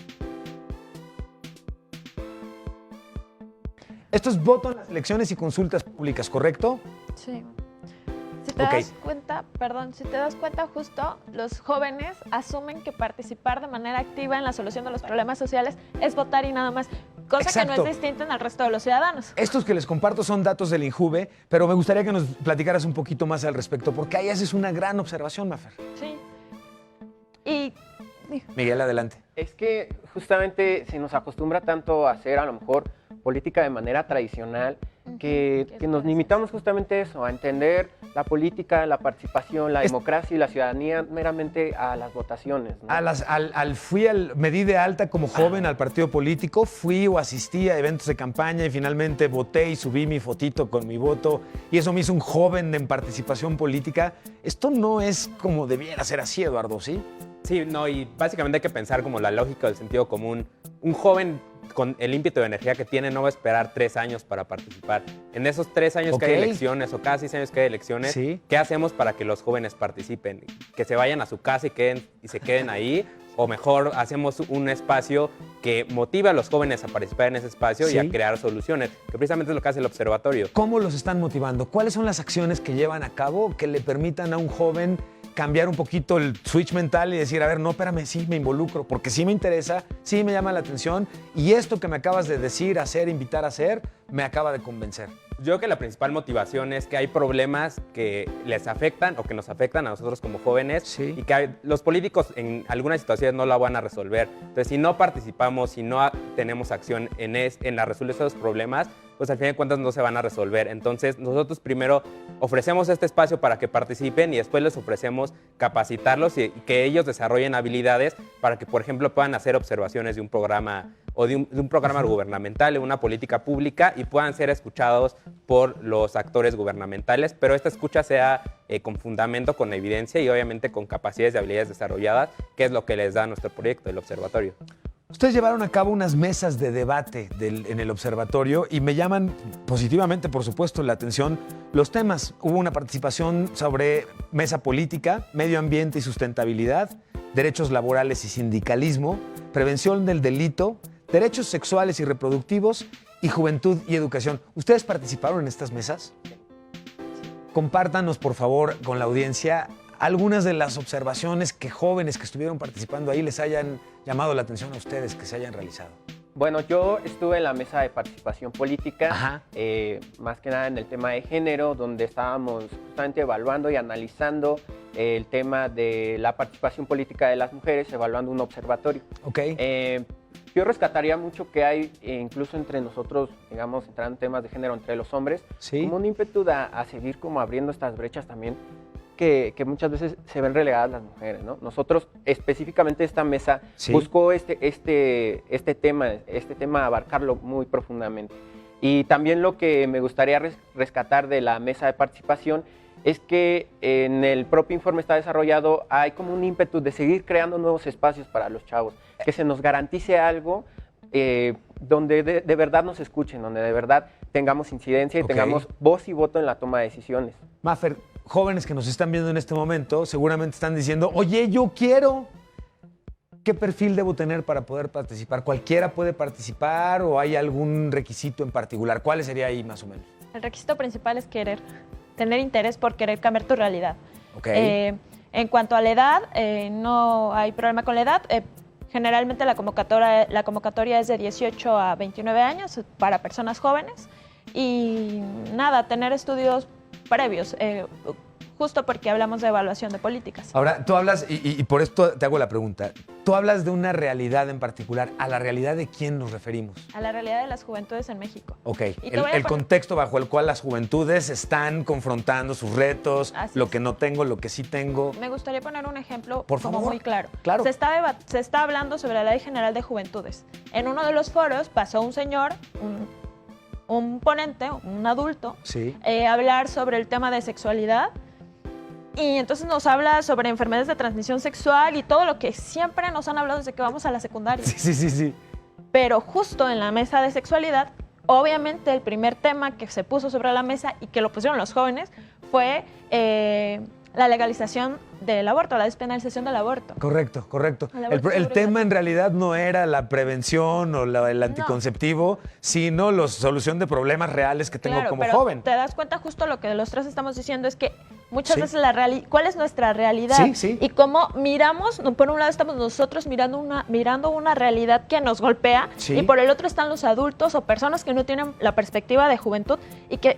Esto es voto en las elecciones y consultas públicas, ¿correcto? Sí. Si te das cuenta, justo los jóvenes asumen que participar de manera activa en la solución de los problemas sociales es votar y nada más, cosa Exacto. que no es distinta al resto de los ciudadanos. Estos que les comparto son datos del INJUVE, pero me gustaría que nos platicaras un poquito más al respecto, porque ahí haces una gran observación, Mafer. Sí. Y... Miguel, adelante. Es que justamente se nos acostumbra tanto a hacer a lo mejor política de manera tradicional que nos limitamos justamente a eso, a entender la política, la participación, la democracia y la ciudadanía meramente a las votaciones, ¿no? Me di de alta como joven al partido político, fui o asistí a eventos de campaña y finalmente voté y subí mi fotito con mi voto y eso me hizo un joven en participación política. Esto no es como debiera ser así, Eduardo, ¿sí? Sí, no, y básicamente hay que pensar como la lógica del sentido común. Un joven con el ímpetu de energía que tiene no va a esperar 3 años para participar. En esos 3 años que hay elecciones o cada 6 años que hay elecciones, ¿sí? ¿Qué hacemos para que los jóvenes participen? ¿Que se vayan a su casa y se queden ahí? O mejor, hacemos un espacio que motive a los jóvenes a participar en ese espacio ¿sí? y a crear soluciones, que precisamente es lo que hace el observatorio. ¿Cómo los están motivando? ¿Cuáles son las acciones que llevan a cabo que le permitan a un joven cambiar un poquito el switch mental y decir, a ver, no, espérame, sí me involucro, porque sí me interesa, sí me llama la atención y esto que me acabas de decir, hacer, invitar a hacer, me acaba de convencer? Yo creo que la principal motivación es que hay problemas que les afectan o que nos afectan a nosotros como jóvenes, sí, y que los políticos en algunas situaciones no la van a resolver. Entonces, si no participamos, si no tenemos acción en la resolución de esos problemas, pues al fin de cuentas no se van a resolver. Entonces, nosotros primero ofrecemos este espacio para que participen y después les ofrecemos capacitarlos y que ellos desarrollen habilidades para que, por ejemplo, puedan hacer observaciones de un programa o de un programa gubernamental, de una política pública y puedan ser escuchados por los actores gubernamentales, pero esta escucha sea con fundamento, con evidencia y obviamente con capacidades y habilidades desarrolladas, que es lo que les da nuestro proyecto, el observatorio. Ustedes llevaron a cabo unas mesas de debate en el observatorio y me llaman positivamente, por supuesto, la atención los temas. Hubo una participación sobre mesa política, medio ambiente y sustentabilidad, derechos laborales y sindicalismo, prevención del delito, derechos sexuales y reproductivos y juventud y educación. ¿Ustedes participaron en estas mesas? Compártanos, por favor, con la audiencia algunas de las observaciones que jóvenes que estuvieron participando ahí les hayan llamado la atención a ustedes, que se hayan realizado. Bueno, yo estuve en la mesa de participación política, más que nada en el tema de género, donde estábamos justamente evaluando y analizando el tema de la participación política de las mujeres, evaluando un observatorio. Yo rescataría mucho que hay, incluso entre nosotros, digamos, entrando en temas de género entre los hombres, como un ímpetu a seguir como abriendo estas brechas también que muchas veces se ven relegadas las mujeres, ¿no? Nosotros, específicamente esta mesa, Sí. buscó este tema abarcarlo muy profundamente. Y también lo que me gustaría rescatar de la mesa de participación es que en el propio informe está desarrollado, hay como un ímpetu de seguir creando nuevos espacios para los chavos, que se nos garantice algo donde de verdad nos escuchen, donde de verdad tengamos incidencia y Ok. tengamos voz y voto en la toma de decisiones. Mafer, jóvenes que nos están viendo en este momento seguramente están diciendo, oye, yo quiero. ¿Qué perfil debo tener para poder participar? ¿Cualquiera puede participar o hay algún requisito en particular? ¿Cuál sería ahí más o menos? El requisito principal es querer, tener interés por querer cambiar tu realidad. Ok. En cuanto a la edad, no hay problema con la edad. Generalmente la convocatoria es de 18 a 29 años para personas jóvenes. Y nada, tener estudios previos, justo porque hablamos de evaluación de políticas. Ahora, tú hablas, y por esto te hago la pregunta, tú hablas de una realidad en particular. ¿A la realidad de quién nos referimos? A la realidad de las juventudes en México. Ok, Y te voy a el poner- contexto bajo el cual las juventudes están confrontando sus retos, Así lo es. que no tengo, lo que sí tengo. Me gustaría poner un ejemplo Por como favor. muy claro. Claro. Se está hablando sobre la Ley General de Juventudes. En uno de los foros pasó un señor, un ponente, un adulto, Sí. a hablar sobre el tema de sexualidad. Y entonces nos habla sobre enfermedades de transmisión sexual y todo lo que siempre nos han hablado desde que vamos a la secundaria. Sí. Pero justo en la mesa de sexualidad, obviamente el primer tema que se puso sobre la mesa y que lo pusieron los jóvenes fue la legalización del aborto, la despenalización del aborto. Correcto. El aborto El seguro tema en realidad no era la prevención o el anticonceptivo, sino la solución de problemas reales que tengo Claro, como pero joven. te das cuenta justo lo que los tres estamos diciendo es que muchas Sí. veces cuál es nuestra realidad Sí. y cómo miramos, por un lado estamos nosotros mirando una realidad que nos golpea Sí. y por el otro están los adultos o personas que no tienen la perspectiva de juventud y que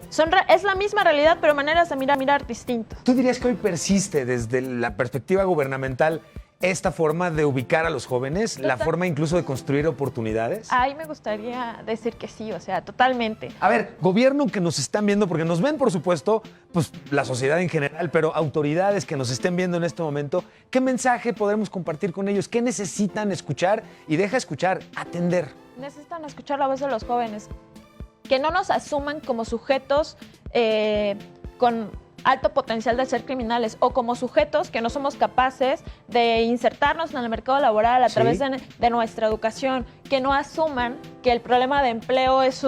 es la misma realidad pero maneras de mirar distinto. ¿Tú dirías que hoy persiste desde la perspectiva gubernamental esta forma de ubicar a los jóvenes, la forma incluso de construir oportunidades? Ahí me gustaría decir que sí, o sea, totalmente. A ver, gobierno que nos están viendo, porque nos ven, por supuesto, pues la sociedad en general, pero autoridades que nos estén viendo en este momento, ¿qué mensaje podremos compartir con ellos? ¿Qué necesitan escuchar? Y deja escuchar, atender. Necesitan escuchar la voz de los jóvenes, que no nos asuman como sujetos con alto potencial de ser criminales o como sujetos que no somos capaces de insertarnos en el mercado laboral a Sí. través de nuestra educación, que no asuman que el problema de empleo es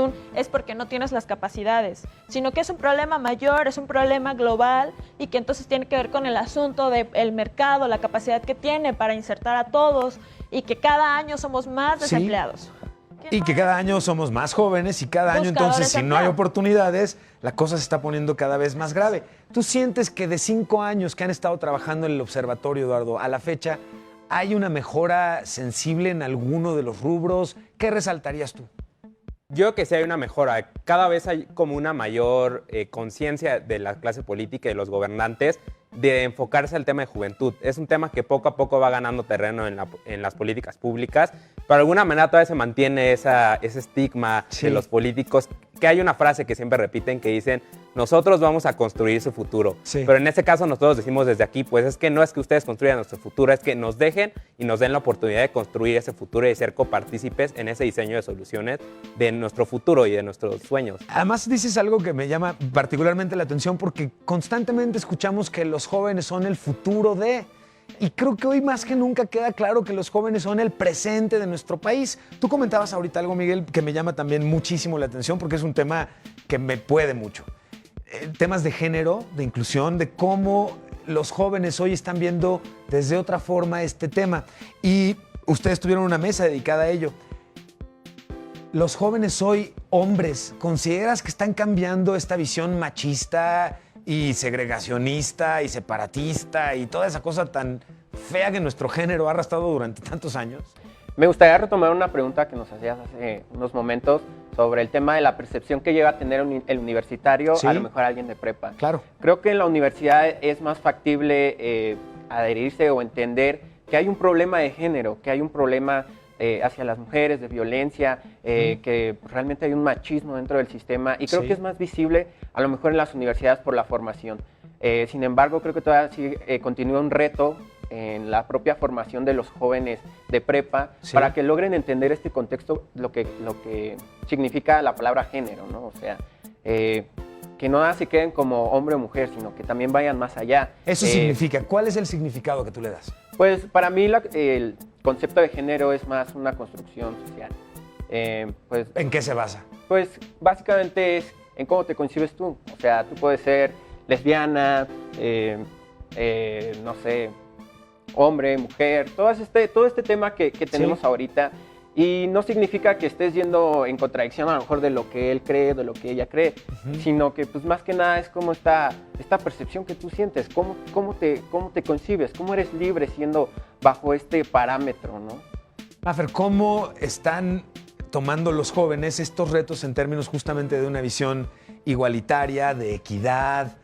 porque no tienes las capacidades, sino que es un problema mayor, es un problema global y que entonces tiene que ver con el asunto del mercado, la capacidad que tiene para insertar a todos y que cada año somos más Sí. desempleados. Y que cada año somos más jóvenes y cada año Buscadores entonces de si no hay empleo. oportunidades, la cosa se está poniendo cada vez más grave. ¿Tú sientes que de 5 años que han estado trabajando en el observatorio, Eduardo, a la fecha, hay una mejora sensible en alguno de los rubros? ¿Qué resaltarías tú? Yo creo que sí hay una mejora. Cada vez hay como una mayor conciencia de la clase política y de los gobernantes de enfocarse al tema de juventud. Es un tema que poco a poco va ganando terreno en las políticas públicas, pero de alguna manera todavía se mantiene ese estigma de los políticos, que hay una frase que siempre repiten que dicen, nosotros vamos a construir su futuro. Sí. Pero en este caso nosotros decimos desde aquí, pues es que no es que ustedes construyan nuestro futuro, es que nos dejen y nos den la oportunidad de construir ese futuro y de ser copartícipes en ese diseño de soluciones de nuestro futuro y de nuestros sueños. Además dices algo que me llama particularmente la atención porque constantemente escuchamos que los jóvenes son el futuro de... Y creo que hoy más que nunca queda claro que los jóvenes son el presente de nuestro país. Tú comentabas ahorita algo, Miguel, que me llama también muchísimo la atención porque es un tema que me puede mucho. Temas de género, de inclusión, de cómo los jóvenes hoy están viendo desde otra forma este tema. Y ustedes tuvieron una mesa dedicada a ello. Los jóvenes hoy, hombres, ¿consideras que están cambiando esta visión machista y segregacionista y separatista y toda esa cosa tan fea que nuestro género ha arrastrado durante tantos años? Me gustaría retomar una pregunta que nos hacías hace unos momentos sobre el tema de la percepción que llega a tener el universitario, Sí. a lo mejor alguien de prepa. Claro. Creo que en la universidad es más factible adherirse o entender que hay un problema de género, que hay un problema hacia las mujeres, de violencia, que realmente hay un machismo dentro del sistema y creo Sí. que es más visible a lo mejor en las universidades por la formación. Sin embargo, creo que todavía sí, continúa un reto en la propia formación de los jóvenes de prepa para que logren entender este contexto, lo que significa la palabra género, ¿no? O sea, que no se queden como hombre o mujer, sino que también vayan más allá. Eso significa, ¿cuál es el significado que tú le das? Pues para mí el concepto de género es más una construcción social. Pues, ¿en qué se basa? Pues básicamente es en cómo te concibes tú. O sea, tú puedes ser lesbiana, no sé, hombre, mujer, todo este tema que tenemos ahorita. Y no significa que estés yendo en contradicción a lo mejor de lo que él cree, de lo que ella cree, sino que pues más que nada es como esta percepción que tú sientes, cómo te concibes, cómo eres libre siendo bajo este parámetro, ¿no? Mafer, ¿cómo están tomando los jóvenes estos retos en términos justamente de una visión igualitaria, de equidad?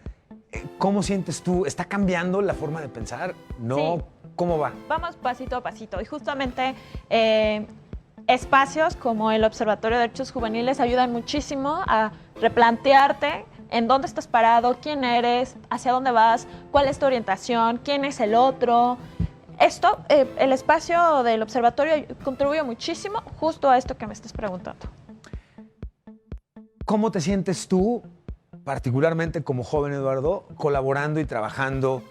¿Cómo sientes tú? ¿Está cambiando la forma de pensar? ¿No? Sí. ¿Cómo va? Vamos pasito a pasito y justamente espacios como el Observatorio de Derechos Juveniles ayudan muchísimo a replantearte en dónde estás parado, quién eres, hacia dónde vas, cuál es tu orientación, quién es el otro. Esto, el espacio del observatorio contribuye muchísimo justo a esto que me estás preguntando. ¿Cómo te sientes tú, particularmente como joven, Eduardo, colaborando y trabajando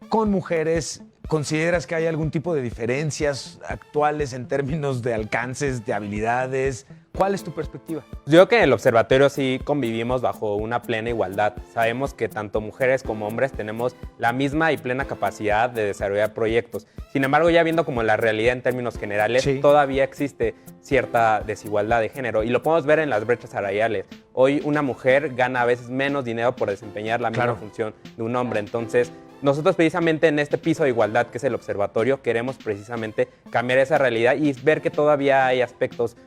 con mujeres? ¿Consideras que hay algún tipo de diferencias actuales en términos de alcances, de habilidades? ¿Cuál es tu perspectiva? Yo creo que en el observatorio sí convivimos bajo una plena igualdad. Sabemos que tanto mujeres como hombres tenemos la misma y plena capacidad de desarrollar proyectos. Sin embargo, ya viendo como la realidad en términos generales, todavía existe cierta desigualdad de género y lo podemos ver en las brechas salariales. Hoy una mujer gana a veces menos dinero por desempeñar la misma función de un hombre. Entonces, nosotros precisamente en este piso de igualdad que es el observatorio queremos precisamente cambiar esa realidad y ver que todavía hay aspectos,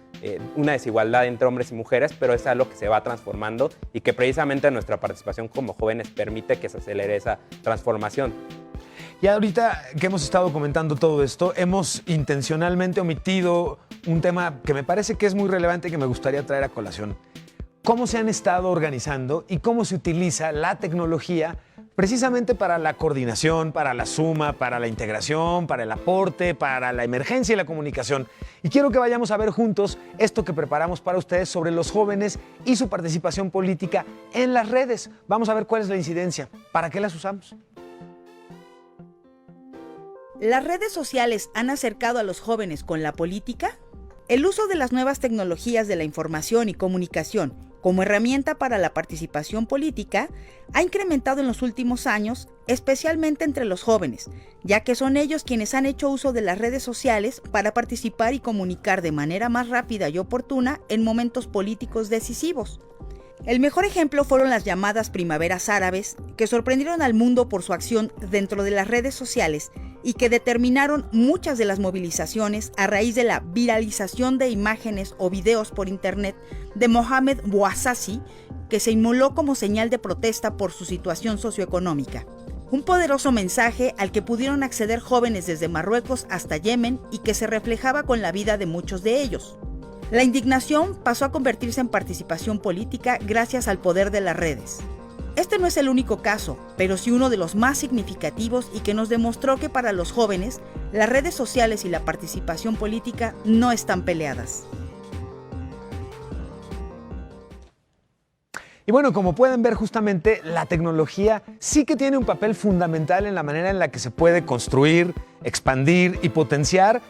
una desigualdad entre hombres y mujeres, pero es algo que se va transformando y que precisamente nuestra participación como jóvenes permite que se acelere esa transformación. Y ahorita que hemos estado comentando todo esto, hemos intencionalmente omitido un tema que me parece que es muy relevante y que me gustaría traer a colación. ¿Cómo se han estado organizando y cómo se utiliza la tecnología precisamente para la coordinación, para la suma, para la integración, para el aporte, para la emergencia y la comunicación? Y quiero que vayamos a ver juntos esto que preparamos para ustedes sobre los jóvenes y su participación política en las redes. Vamos a ver cuál es la incidencia, para qué las usamos. ¿Las redes sociales han acercado a los jóvenes con la política? El uso de las nuevas tecnologías de la información y comunicación como herramienta para la participación política ha incrementado en los últimos años, especialmente entre los jóvenes, ya que son ellos quienes han hecho uso de las redes sociales para participar y comunicar de manera más rápida y oportuna en momentos políticos decisivos. El mejor ejemplo fueron las llamadas primaveras árabes, que sorprendieron al mundo por su acción dentro de las redes sociales y que determinaron muchas de las movilizaciones a raíz de la viralización de imágenes o videos por internet de Mohamed Bouazizi, que se inmoló como señal de protesta por su situación socioeconómica. Un poderoso mensaje al que pudieron acceder jóvenes desde Marruecos hasta Yemen y que se reflejaba con la vida de muchos de ellos. La indignación pasó a convertirse en participación política gracias al poder de las redes. Este no es el único caso, pero sí uno de los más significativos y que nos demostró que para los jóvenes, las redes sociales y la participación política no están peleadas. Y bueno, como pueden ver, justamente la tecnología sí que tiene un papel fundamental en la manera en la que se puede construir, expandir y potenciar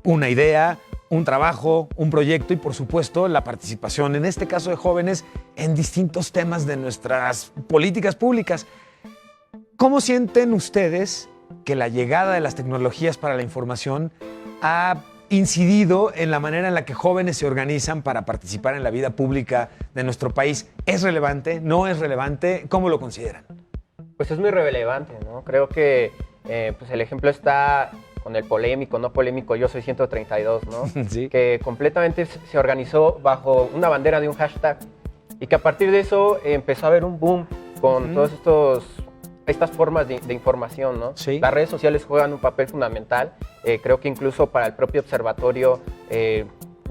una idea, un trabajo, un proyecto y, por supuesto, la participación, en este caso de jóvenes, en distintos temas de nuestras políticas públicas. ¿Cómo sienten ustedes que la llegada de las tecnologías para la información ha incidido en la manera en la que jóvenes se organizan para participar en la vida pública de nuestro país? ¿Es relevante? ¿No es relevante? ¿Cómo lo consideran? Pues es muy relevante, ¿no? Creo que pues el ejemplo está con el polémico, no polémico, Yo Soy 132, ¿no? Sí. Que completamente se organizó bajo una bandera de un hashtag y que a partir de eso empezó a haber un boom con todas estas formas de información, ¿no? Sí. Las redes sociales juegan un papel fundamental. Creo que incluso para el propio observatorio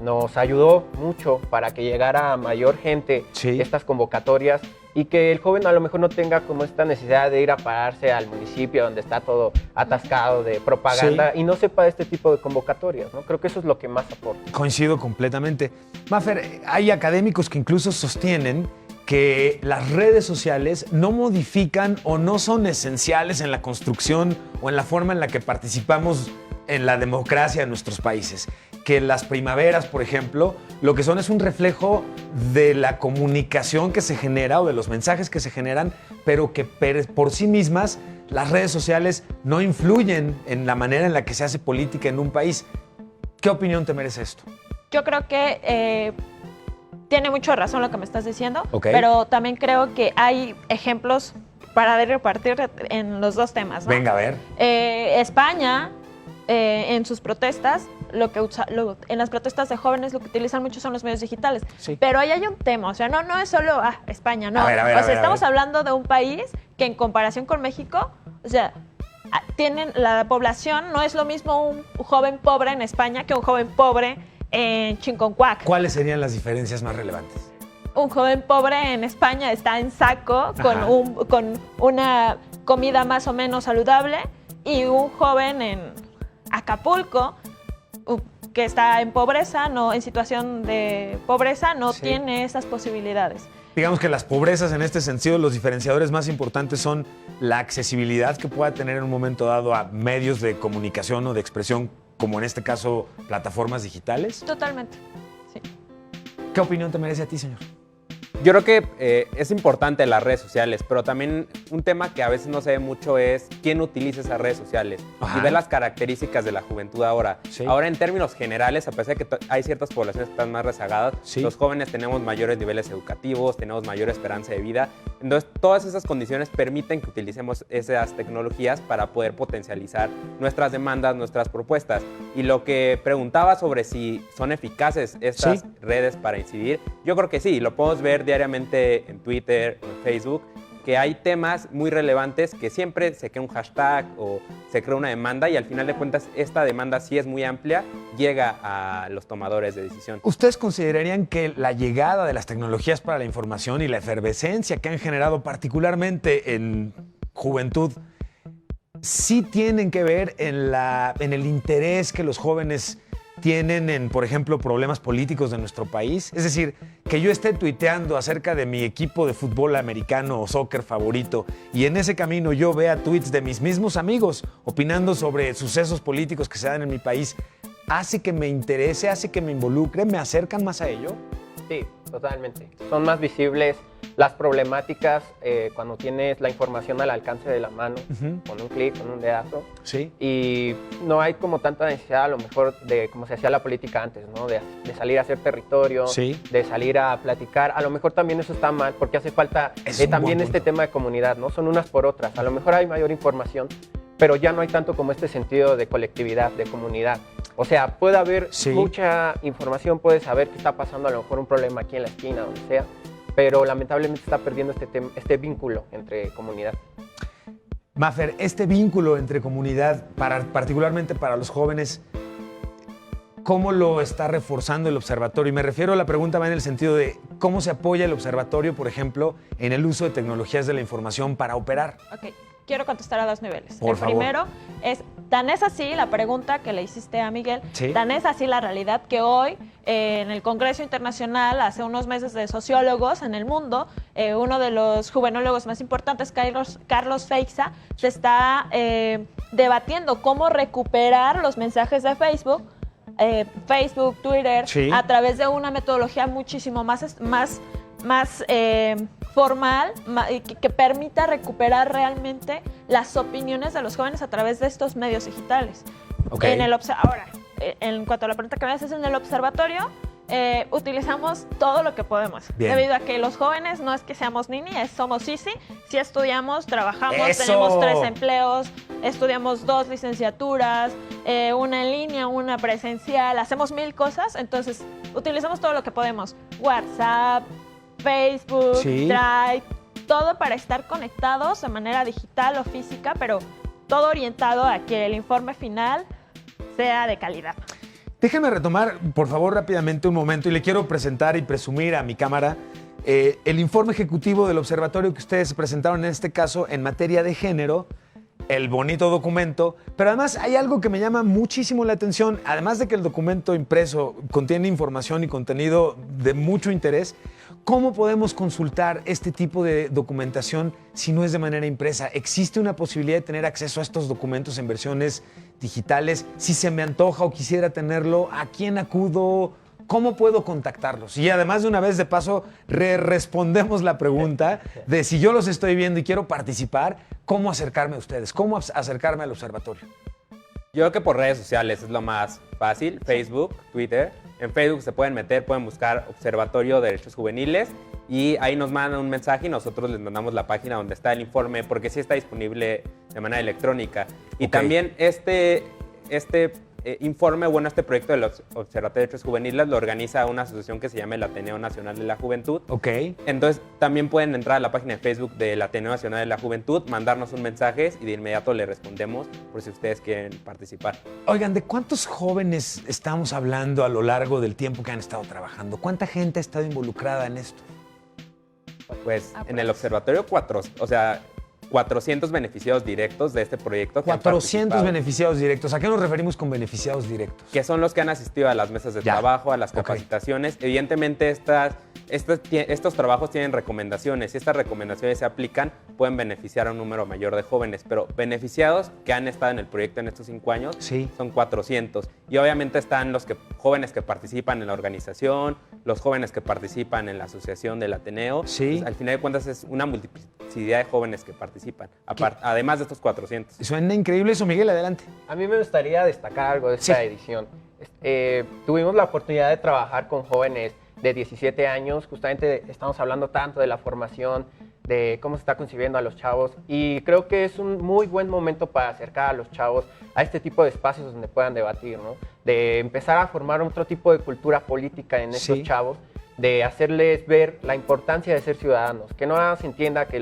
nos ayudó mucho para que llegara a mayor gente estas convocatorias y que el joven a lo mejor no tenga como esta necesidad de ir a pararse al municipio donde está todo atascado de propaganda y no sepa de este tipo de convocatorias, ¿no? Creo que eso es lo que más aporta. Coincido completamente. Mafer, hay académicos que incluso sostienen que las redes sociales no modifican o no son esenciales en la construcción o en la forma en la que participamos en la democracia de nuestros países. Que las primaveras, por ejemplo, lo que son es un reflejo de la comunicación que se genera o de los mensajes que se generan, pero que por sí mismas las redes sociales no influyen en la manera en la que se hace política en un país. ¿Qué opinión te merece esto? Yo creo que tiene mucha razón lo que me estás diciendo, pero también creo que hay ejemplos para repartir en los dos temas, ¿no? Venga, a ver. España, en sus protestas, en las protestas de jóvenes lo que utilizan mucho son los medios digitales. Sí. Pero ahí hay un tema, o sea, no es solo España, no. Estamos hablando de un país que en comparación con México, o sea, la población no es lo mismo un joven pobre en España que un joven pobre en Chinconcuac. ¿Cuáles serían las diferencias más relevantes? Un joven pobre en España está en saco con una comida más o menos saludable y un joven en Acapulco que está en pobreza, en situación de pobreza, no tiene esas posibilidades. Digamos que las pobrezas en este sentido, los diferenciadores más importantes son la accesibilidad que pueda tener en un momento dado a medios de comunicación o de expresión, como en este caso plataformas digitales. Totalmente, sí. ¿Qué opinión te merece a ti, señor? Yo creo que es importante las redes sociales, pero también un tema que a veces no se ve mucho es quién utiliza esas redes sociales y ver las características de la juventud ahora. Sí. Ahora, en términos generales, a pesar de que hay ciertas poblaciones que están más rezagadas, los jóvenes tenemos mayores niveles educativos, tenemos mayor esperanza de vida. Entonces, todas esas condiciones permiten que utilicemos esas tecnologías para poder potencializar nuestras demandas, nuestras propuestas. Y lo que preguntaba sobre si son eficaces estas redes para incidir, yo creo que sí, lo podemos ver diariamente en Twitter o en Facebook, que hay temas muy relevantes que siempre se crea un hashtag o se crea una demanda y al final de cuentas esta demanda, si es muy amplia, llega a los tomadores de decisión. ¿Ustedes considerarían que la llegada de las tecnologías para la información y la efervescencia que han generado particularmente en juventud sí tienen que ver en el interés que los jóvenes tienen en, por ejemplo, problemas políticos de nuestro país? Es decir, que yo esté tuiteando acerca de mi equipo de fútbol americano o soccer favorito y en ese camino yo vea tweets de mis mismos amigos opinando sobre sucesos políticos que se dan en mi país, ¿hace que me interese, hace que me involucre, me acercan más a ello? Sí, totalmente. Son más visibles las problemáticas cuando tienes la información al alcance de la mano, con un clic, con un dedazo. Sí. Y no hay como tanta necesidad a lo mejor de como se hacía la política antes, ¿no? De salir a hacer territorio, de salir a platicar. A lo mejor también eso está mal porque hace falta también este tema de comunidad, ¿no? Son unas por otras. A lo mejor hay mayor información, pero ya no hay tanto como este sentido de colectividad, de comunidad. O sea, puede haber mucha información, puedes saber qué está pasando, a lo mejor un problema aquí en la esquina, donde sea, pero lamentablemente está perdiendo este vínculo entre comunidad. Mafer, este vínculo entre comunidad, particularmente para los jóvenes, ¿cómo lo está reforzando el observatorio? Y me refiero a la pregunta va en el sentido de cómo se apoya el observatorio, por ejemplo, en el uso de tecnologías de la información para operar. Ok, quiero contestar a dos niveles. Por favor. Primero es, tan es así la pregunta que le hiciste a Miguel, tan es así la realidad que hoy en el Congreso Internacional, hace unos meses de sociólogos en el mundo, uno de los juvenólogos más importantes, Carlos Feixa, se está debatiendo cómo recuperar los mensajes de Facebook, Twitter, a través de una metodología muchísimo más formal que permita recuperar realmente las opiniones de los jóvenes a través de estos medios digitales. Ahora, en cuanto a la pregunta que me haces, en el observatorio utilizamos todo lo que podemos. Bien. Debido a que los jóvenes no es que seamos nini, somos sisi. Si estudiamos, trabajamos, ¡Eso! Tenemos 3 empleos, estudiamos 2 licenciaturas, una en línea, una presencial, hacemos 1000 cosas, entonces utilizamos todo lo que podemos. WhatsApp, Facebook, Drive, todo para estar conectados de manera digital o física, pero todo orientado a que el informe final sea de calidad. Déjenme retomar, por favor, rápidamente un momento y le quiero presentar y presumir a mi cámara el informe ejecutivo del observatorio que ustedes presentaron en este caso en materia de género, el bonito documento, pero además hay algo que me llama muchísimo la atención, además de que el documento impreso contiene información y contenido de mucho interés. ¿Cómo podemos consultar este tipo de documentación si no es de manera impresa? ¿Existe una posibilidad de tener acceso a estos documentos en versiones digitales? Si se me antoja o quisiera tenerlo, ¿a quién acudo? ¿Cómo puedo contactarlos? Y además, de una vez de paso, respondemos la pregunta de si yo los estoy viendo y quiero participar, ¿cómo acercarme a ustedes? ¿Cómo acercarme al observatorio? Yo creo que por redes sociales es lo más fácil, Facebook, Twitter. En Facebook se pueden meter, pueden buscar Observatorio de Derechos Juveniles y ahí nos mandan un mensaje y nosotros les mandamos la página donde está el informe, porque sí está disponible de manera electrónica. Y también este informe, bueno, este proyecto del Observatorio de Derechos Juveniles lo organiza una asociación que se llama el Ateneo Nacional de la Juventud. Entonces también pueden entrar a la página de Facebook del Ateneo Nacional de la Juventud, mandarnos un mensaje y de inmediato le respondemos por si ustedes quieren participar. Oigan, ¿de cuántos jóvenes estamos hablando a lo largo del tiempo que han estado trabajando? ¿Cuánta gente ha estado involucrada en esto? Pues en el observatorio 400 beneficiados directos de este proyecto. 400 beneficiados directos. ¿A qué nos referimos con beneficiados directos? Que son los que han asistido a las mesas de trabajo, a las capacitaciones. Evidentemente, estos trabajos tienen recomendaciones. Si estas recomendaciones se aplican, pueden beneficiar a un número mayor de jóvenes. Pero beneficiados que han estado en el proyecto en estos 5 años son 400. Y obviamente están los jóvenes que participan en la organización, los jóvenes que participan en la asociación del Ateneo. Pues, al final de cuentas, es una multiplicidad de jóvenes que participan, además de estos 400. Suena increíble eso, Miguel, adelante. A mí me gustaría destacar algo de esta edición. Tuvimos la oportunidad de trabajar con jóvenes de 17 años, justamente estamos hablando tanto de la formación, de cómo se está concibiendo a los chavos, y creo que es un muy buen momento para acercar a los chavos a este tipo de espacios donde puedan debatir, ¿no? De empezar a formar otro tipo de cultura política en estos chavos, de hacerles ver la importancia de ser ciudadanos, que no se entienda que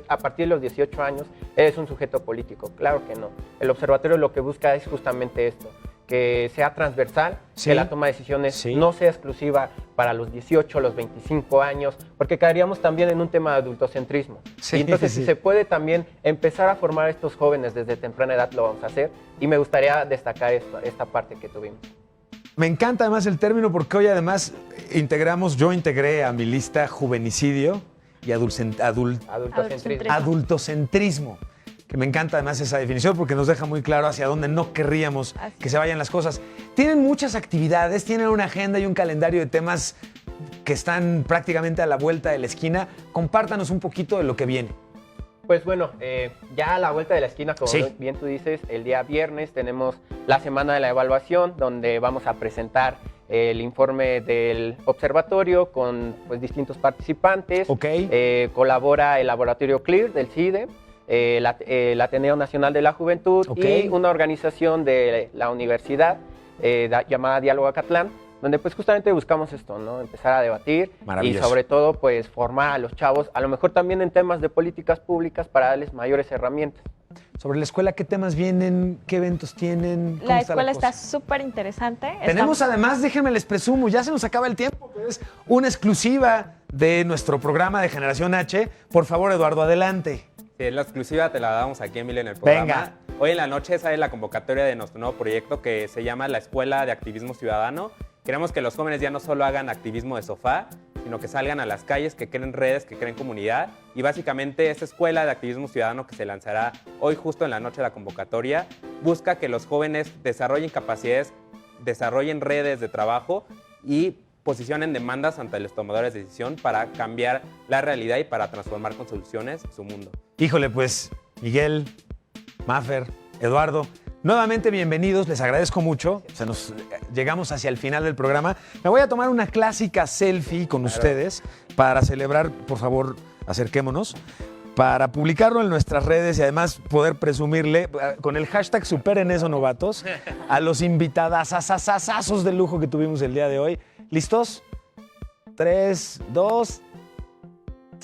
a partir de los 18 años eres un sujeto político, claro que no. El observatorio lo que busca es justamente esto, que sea transversal, que la toma de decisiones no sea exclusiva para los 18 o los 25 años, porque caeríamos también en un tema de adultocentrismo. Y entonces, si se puede también empezar a formar a estos jóvenes desde temprana edad, lo vamos a hacer, y me gustaría destacar esta parte que tuvimos. Me encanta además el término porque hoy además yo integré a mi lista juvenicidio y adultocentrismo, que me encanta además esa definición porque nos deja muy claro hacia dónde no querríamos que se vayan las cosas. Tienen muchas actividades, tienen una agenda y un calendario de temas que están prácticamente a la vuelta de la esquina. Compártanos un poquito de lo que viene. Pues bueno, ya a la vuelta de la esquina, como bien tú dices, el día viernes tenemos la semana de la evaluación, donde vamos a presentar el informe del observatorio con distintos participantes. Colabora el laboratorio CLEAR del CIDE, el Ateneo Nacional de la Juventud y una organización de la universidad llamada Diálogo Acatlán, donde pues justamente buscamos esto, ¿no? Empezar a debatir y sobre todo pues formar a los chavos, a lo mejor también en temas de políticas públicas para darles mayores herramientas. Sobre la escuela, ¿qué temas vienen? ¿Qué eventos tienen? La escuela está súper interesante. Tenemos además, déjenme les presumo, ya se nos acaba el tiempo, pero es una exclusiva de nuestro programa de Generación H. Por favor, Eduardo, adelante. Sí, la exclusiva te la damos aquí, Emilio, en el programa. Venga. Hoy en la noche sale la convocatoria de nuestro nuevo proyecto que se llama la Escuela de Activismo Ciudadano. Queremos que los jóvenes ya no solo hagan activismo de sofá, sino que salgan a las calles, que creen redes, que creen comunidad. Y básicamente esta escuela de activismo ciudadano que se lanzará hoy justo en la noche de la convocatoria busca que los jóvenes desarrollen capacidades, desarrollen redes de trabajo y posicionen demandas ante los tomadores de decisión para cambiar la realidad y para transformar con soluciones su mundo. Híjole, pues, Miguel, Mafer, Eduardo, nuevamente bienvenidos, les agradezco mucho. Llegamos hacia el final del programa. Me voy a tomar una clásica selfie con ustedes para celebrar, por favor, acerquémonos, para publicarlo en nuestras redes y además poder presumirle con el hashtag Superen eso, novatos, a los invitadasasasazos de lujo que tuvimos el día de hoy. ¿Listos? 3, 2,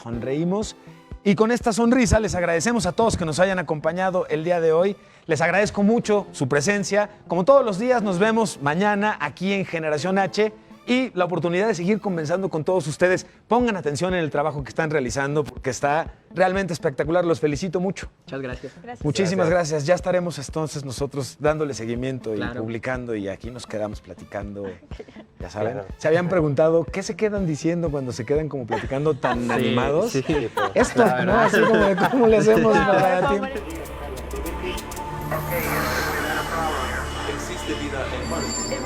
sonreímos. Y con esta sonrisa les agradecemos a todos que nos hayan acompañado el día de hoy. Les agradezco mucho su presencia. Como todos los días, nos vemos mañana aquí en Generación H. y la oportunidad de seguir conversando con todos ustedes. Pongan atención en el trabajo que están realizando porque está realmente espectacular. Los felicito mucho. Muchas gracias. Muchísimas gracias. Ya estaremos entonces nosotros dándole seguimiento y Claro. publicando y aquí nos quedamos platicando. Ya saben. Claro. Se habían preguntado qué se quedan diciendo cuando se quedan como platicando tan animados. sí, pues, Esto, la ¿no? verdad. Así como de cómo le hacemos para tiempo. Existe vida en Marte.